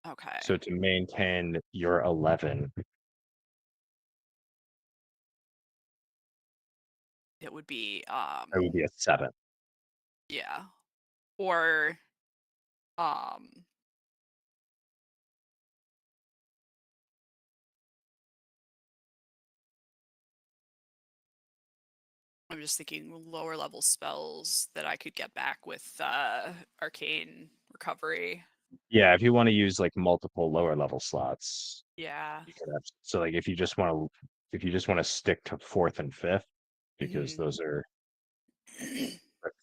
Okay. So to maintain your 11, It would be it would be a 7. yeah. Or um I'm just thinking lower level spells that I could get back with arcane recovery. Yeah, if you want to use like multiple lower level slots, Yeah. you could have. So like if you just want to stick to 4th and 5th, because Mhm. those are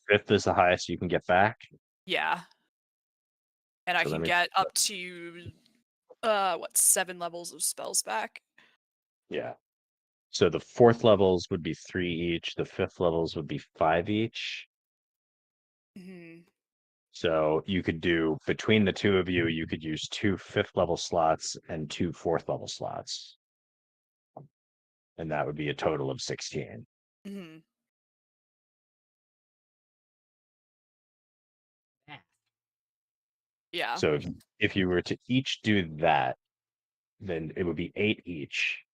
5th is the highest you can get back. Yeah. And I So let can me get up to 7 levels of spells back. yeah. So the 4th levels would be 3 each, the 5th levels would be 5 each. Mhm. So you could do, between the 2 of you, you could use 2 5th level slots and 2 4th level slots. And that would be a total of 16. Mhm. Yeah. So if you were to each do that, then it would be 8 each,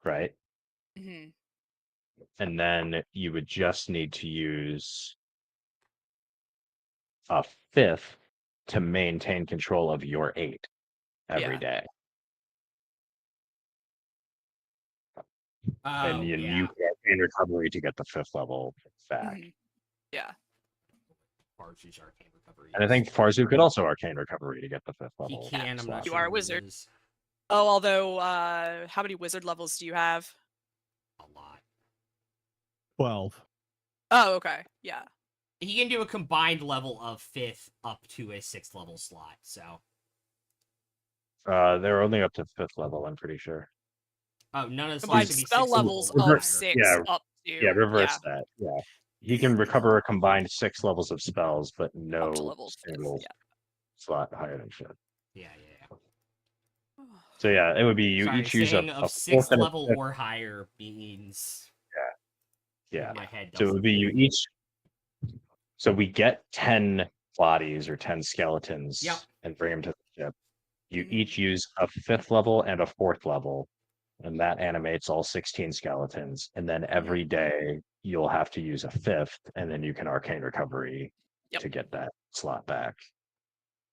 right? Mhm. And then you would just need to use a 5th to maintain control of your 8 every Yeah. day. And Oh, you yeah. get in recovery to get the 5th level back. Mhm. Yeah. Farzu's arcane recovery. And I think Farzu could also arcane recovery to get the 5th He level. can. I'm not slot. You sure are a what it wizard. is. Oh, although how many wizard levels do you have? A lot. 12. Oh, okay. Yeah. He can do a combined level of 5th up to a 6th level slot. So. They're only up to 5th level, I'm pretty sure. Oh, none of the slots Combined can be spell 6th levels level or of higher. 6 up to reverse that. Yeah. He can recover a combined 6 levels of spells, but up to no level 5th. single Yeah. slot higher than 5th. Yeah. So yeah, it would be you Sorry, each use saying a of fourth 6th and a level fifth. or higher means Yeah. my head So it doesn't. would be you each. So we get 10 bodies or 10 skeletons Yep. and bring them to the ship. You Mhm. each use a 5th level and a 4th level, and that animates all 16 skeletons. And then every day you'll have to use a 5th, and then you can arcane recovery Yep. to get that slot back.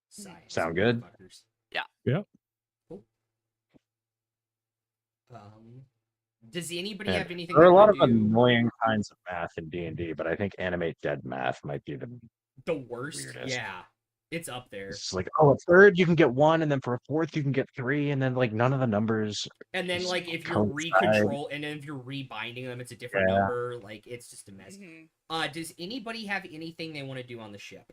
Science, Sound good? motherfuckers. Yep. Cool. Does anybody And have anything there they are a lot want of to do? annoying kinds of math in D&D, but I think animate dead math might be the The worst? weirdest. Yeah. It's up there. It's like, oh, a third you can get 1, and then for a 4th you can get 3, and then like none of the numbers. And then, just like, if you're coincide. and then if you're rebinding them, it's a different Yeah. number. Like, it's just a mess. Mhm. Does anybody have anything they want to do on the ship?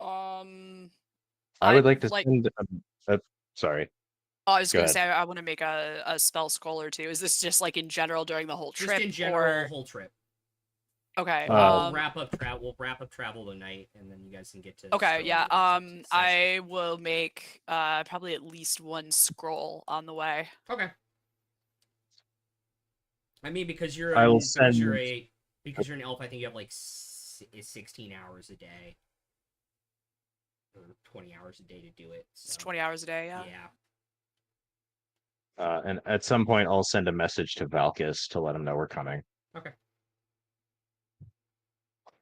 I would like to like. send sorry. Oh, I was Go gonna ahead. say I want to make a spell scroll or two. Is this just like in general during the whole Just trip? in general, or... whole trip. Okay. We'll wrap up travel tonight, and then you guys can get to. Okay. Yeah. session. I will make probably at least one scroll on the way. Okay. I mean, because you're I will because you're send- an elf, I think you have like 16 hours a day, or 20 hours a day to do it. So. It's 20 hours a day. Yeah. Yeah. And at some point, I'll send a message to Valkis to let him know we're coming. Okay.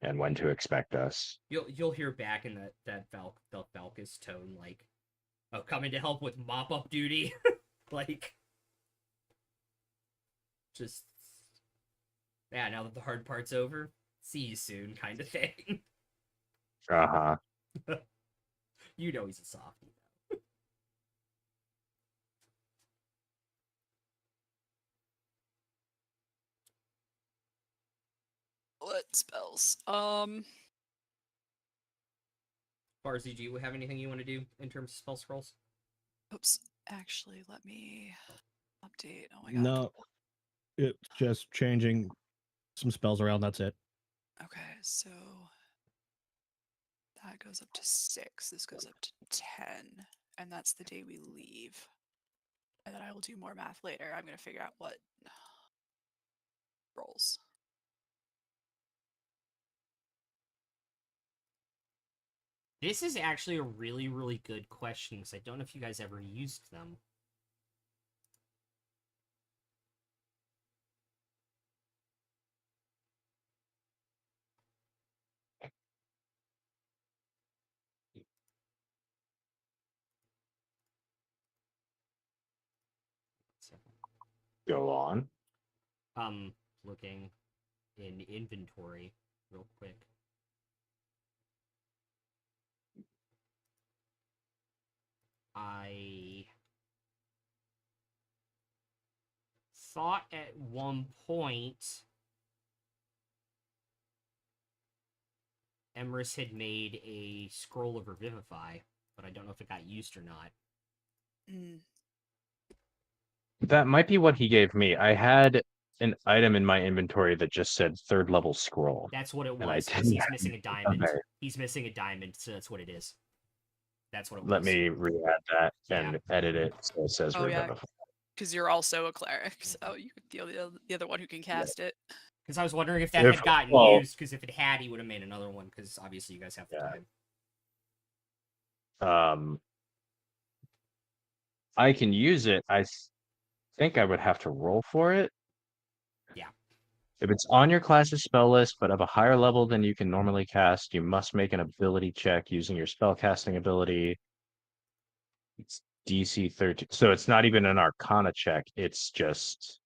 And when to expect us. You'll hear back in that Valkis tone, like, oh, coming to help with mop up duty, like, just yeah. Now that the hard part's over, see you soon, kind of thing. Uh huh. You know he's a softie. What spells? Barzy, do you have anything you want to do in terms of spell scrolls? Oops. Actually, let me update. Oh my god. No, it's just changing some spells around. That's it. Okay, so that goes up to 6. This goes up to 10, and that's the day we leave. And then I will do more math later. I'm gonna figure out what rolls. This is actually a really, really good question, because I don't know if you guys ever used them. Go on. Looking in inventory real quick. I thought at one point Emrys had made a scroll of Revivify, but I don't know if it got used or not. That might be what he gave me. I had an item in my inventory that just said 3rd level scroll. That's what it And I was, because didn't he's missing a diamond. Okay. He's missing a diamond, so that's what it is. That's what it was. Let me re-add that and Yeah. edit it so it says Oh, yeah. Revivify. Because you're also a cleric, so you're the other one who can cast it. Because I was wondering if that If- had gotten well- used, because if it had, he would have made another one, because obviously you guys have the Yeah. time. I can use it. I think I would have to roll for it. Yeah. If it's on your class's spell list, but of a higher level than you can normally cast, you must make an ability check using your spellcasting ability. It's DC 13. So it's not even an Arcana check. It's just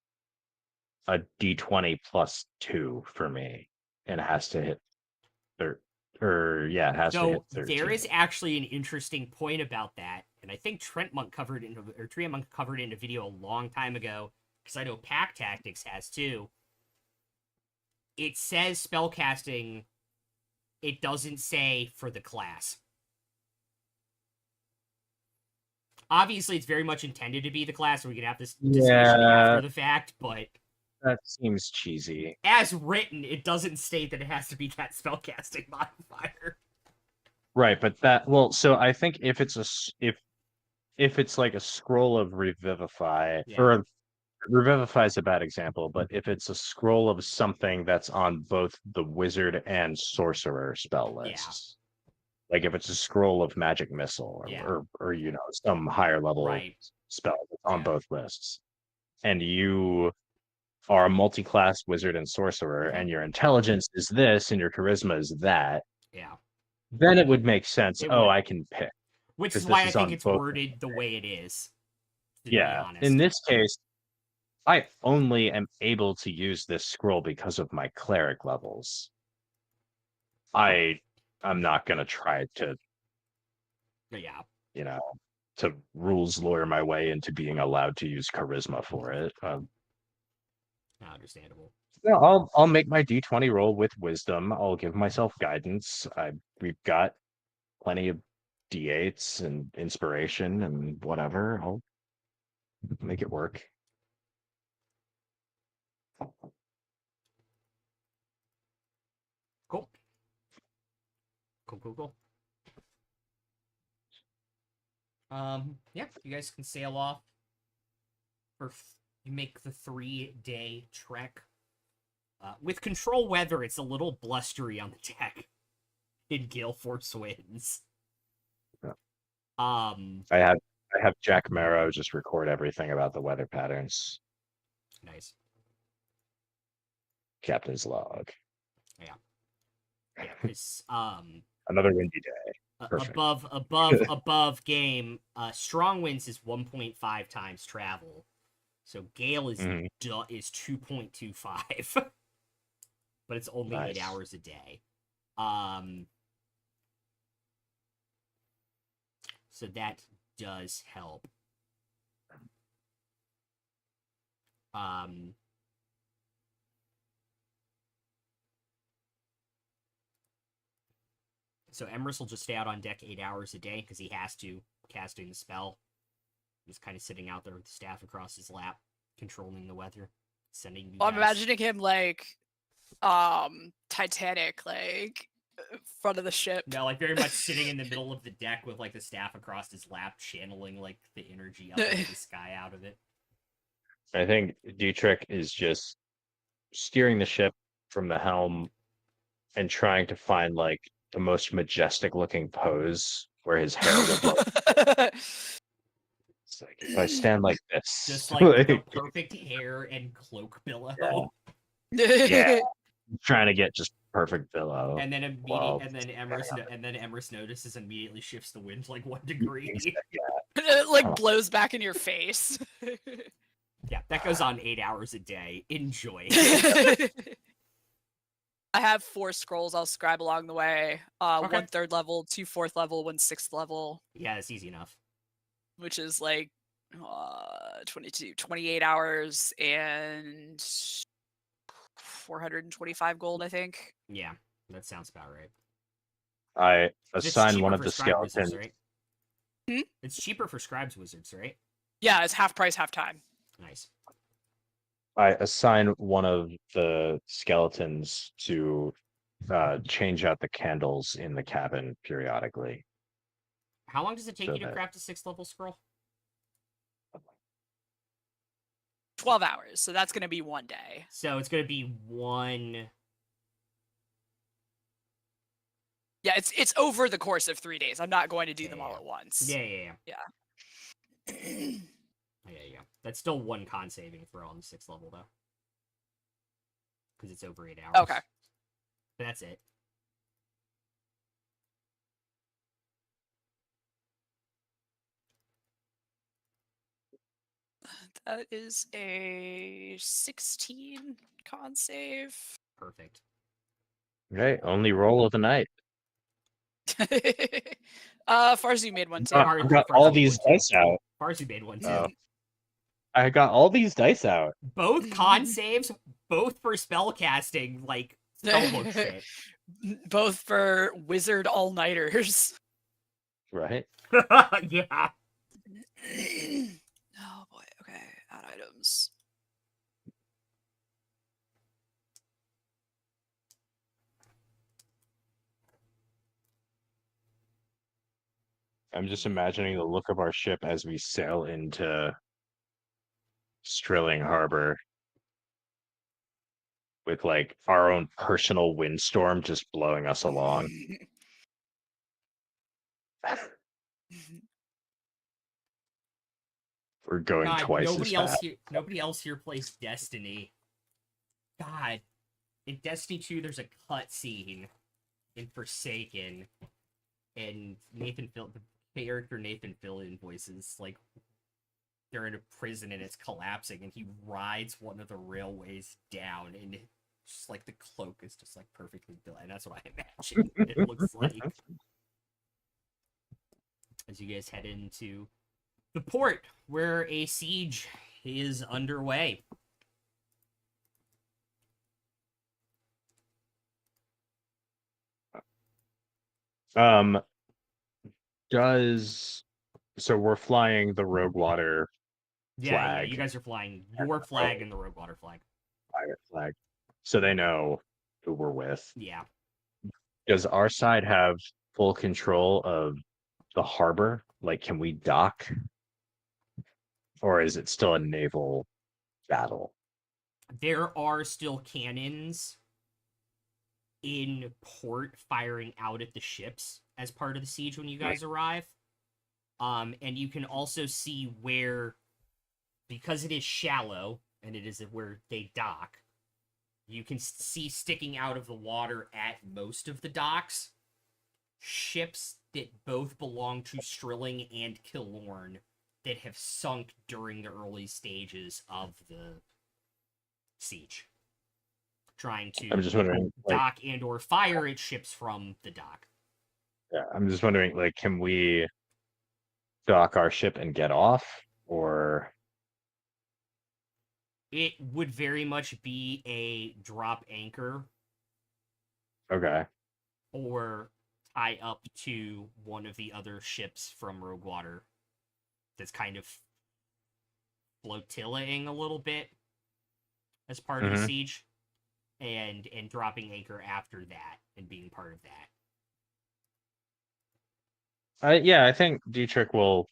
a D20 plus 2 for me. And it has to hit it has to hit 13. There is actually an interesting point about that, and I think Trent Monk covered it in a video a long time ago, because I know Pack Tactics has too. It says spellcasting, it doesn't say for the class. Obviously, it's very much intended to be the class, so we can have this discussion after the fact, but that seems cheesy. As written, it doesn't state that it has to be that spellcasting modifier. Right, but so I think if it's if it's like a scroll of revivify, Yeah. or revivify is a bad example, but if it's a scroll of something that's on both the wizard and sorcerer spell Yeah. lists, like if it's a scroll of magic missile Yeah. or some higher level Right. spell that's on Yeah. both lists, and you are a multi-class wizard and sorcerer, Mhm. and your intelligence is this and your charisma is that, Yeah. then it would make sense. It Oh, would. I can pick Which because is this why I is think on it's both. worded the way it is. To be Yeah. honest. In this case, I only am able to use this scroll because of my cleric levels. I'm not gonna try to, Yeah. to rules lawyer my way into being allowed to use charisma for it. Understandable. Yeah, I'll make my D20 roll with wisdom. I'll give myself guidance. We've got plenty of D8s and inspiration and whatever. I'll make it work. Cool. Cool. Yeah, you guys can sail off. You make the 3-day trek. With control weather, it's a little blustery on the deck in gale force winds. Yeah. I have Jack Marrow just record everything about the weather patterns. Nice. Captain's log. Yeah, because another windy day. Perfect. above game, strong winds is 1.5 times travel. So gale is is 2.25. But it's only 8 hours a day. So that does help. So Emrys will just stay out on deck 8 hours a day because he has to, casting the spell. He's kind of sitting out there with the staff across his lap, controlling the weather, sending you I'm guys. imagining him like Titanic, like front of the ship. No, like very much sitting in the middle of the deck with like the staff across his lap, channeling like the energy up into the sky out of it. I think Dietrich is just steering the ship from the helm and trying to find like the most majestic looking pose where his hair would look. It's like if I stand like this, just like the perfect hair and cloak billow. Yeah. Trying to get just perfect billow. And then Emrys notices and immediately shifts the wind like 1 degree. It like blows back in your face. Yeah, that goes on 8 hours a day. Enjoy. I have 4 scrolls I'll scribe along the way. Okay. 1 3rd level, 2 4th level, 1 6th level. Yeah, it's easy enough. Which is like 28 hours and 425 gold, I think. Yeah, that sounds about right. I assign one of the skeletons. Wizards, right? It's cheaper for scribes wizards, right? Yeah, it's half price, half time. Nice. I assign one of the skeletons to change out the candles in the cabin periodically. How long does it take you to craft a 6th level scroll? 12 hours, so that's going to be 1 day. So it's going to be 1... Yeah, it's over the course of 3 days. I'm not going to do them all at once. Yeah. Yeah. That's still 1 con saving throw on the 6th level, though. Because it's over 8 hours. Okay. But that's it. That is a 16 con save. Perfect. Okay, only roll of the night. Farzu made one too. I got all these dice out. Farzu made one too. I got all these dice out. Both con saves, both for spell casting, like spellbook shit. Both for wizard all-nighters. Right? Yeah. Oh boy, okay. Add items. I'm just imagining the look of our ship as we sail into Strilling Harbor with like our own personal windstorm just blowing us along. We're going God, twice as fast. nobody else here plays Destiny. God, in Destiny 2, there's a cutscene in Forsaken, and the character Nathan Fillion voices, like, they're in a prison and it's collapsing, and he rides one of the railways down, and it's just like the cloak is just like perfectly built, and that's what I imagine it looks like. As you guys head into the port, where a siege is underway. Um, so we're flying the Rogue Water Yeah, flag you guys are flying and your the flag and the Rogue Water flag. pirate flag, so they know who we're with. Yeah. Does our side have full control of the harbor? Like, can we dock, or is it still a naval battle? There are still cannons in port firing out at the ships as part of the siege when you guys arrive. And you can also see where, because it is shallow and it is where they dock, you can see sticking out of the water at most of the docks ships that both belong to Strilling and Killorn that have sunk during the early stages of the siege, trying to I'm just wondering, like, dock and or fire its ships from the dock. yeah, I'm just wondering, like, can we dock our ship and get off, or It would very much be a drop anchor okay, or tie up to one of the other ships from Rogue Water that's kind of flotillaing a little bit as part of the Mhm. siege, and dropping anchor after that and being part of that. Yeah, I think Dietrich will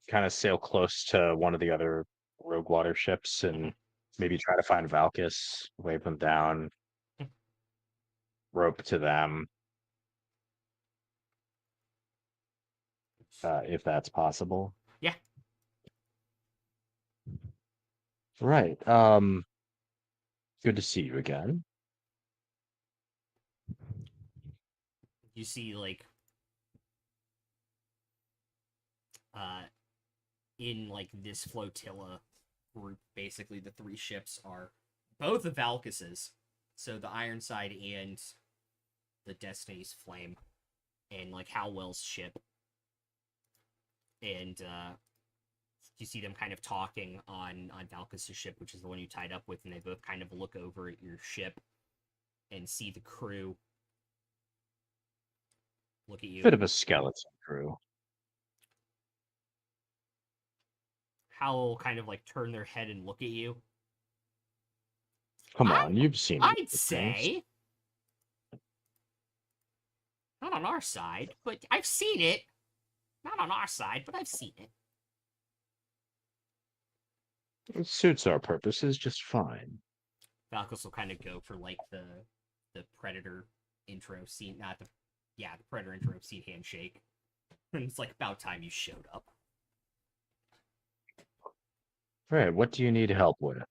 kind of sail close to one of the other Rogue Water ships and maybe try to find Valkus, wave them down, rope to them, if that's possible. Yeah. Right. Good to see you again. You see, like, in, like, this flotilla group, basically the three ships are both of Valkus's. So the Ironside and the Destiny's Flame, and, like, Halwell's ship. And you see them kind of talking on Valkus's ship, which is the one you tied up with, and they both kind of look over at your ship and see the crew look at you. Bit of a skeleton crew. Howl kind of like turn their head and look at you. Come on, you've seen I'd things. say not on our side, but I've seen it. Not on our side, but I've seen it. It suits our purposes just fine. Valkos will kind of go for like the Predator intro scene, not the Predator intro scene handshake. And it's like about time you showed up. Right, what do you need help with?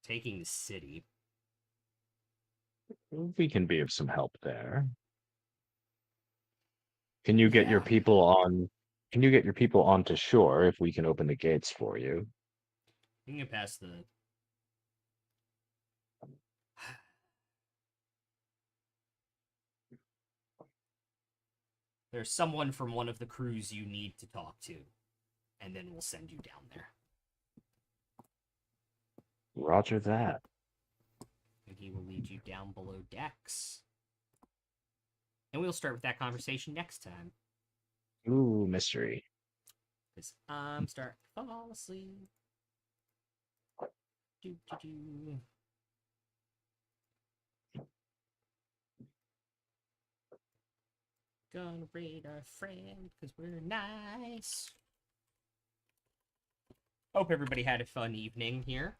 Taking the city. We can be of some help there. Can you get your people on? Can you get your people onto shore if we can open the gates for you? You can get past the. There's someone from one of the crews you need to talk to, and then we'll send you down there. Roger that. And he will lead you down below decks. And we'll start with that conversation next time. Ooh, mystery. Because I'm starting to fall asleep. Do, do, do. gonna raid our friend because we're nice. Hope everybody had a fun evening here.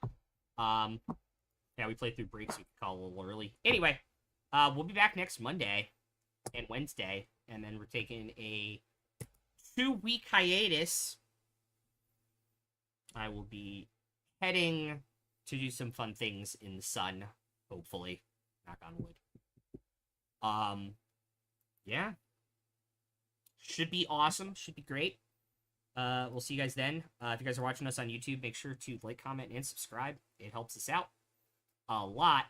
Yeah, we played through breaks, so we could call a little early. Anyway, we'll be back next Monday and Wednesday, and then we're taking a 2-week hiatus. I will be heading to do some fun things in the sun, hopefully. Knock on wood. Yeah. Should be awesome. Should be great. We'll see you guys then. If you guys are watching us on YouTube, make sure to like, comment, and subscribe. It helps us out a lot.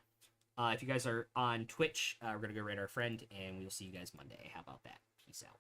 If you guys are on Twitch, we're going to go raid our friend, and we'll see you guys Monday. How about that? Peace out.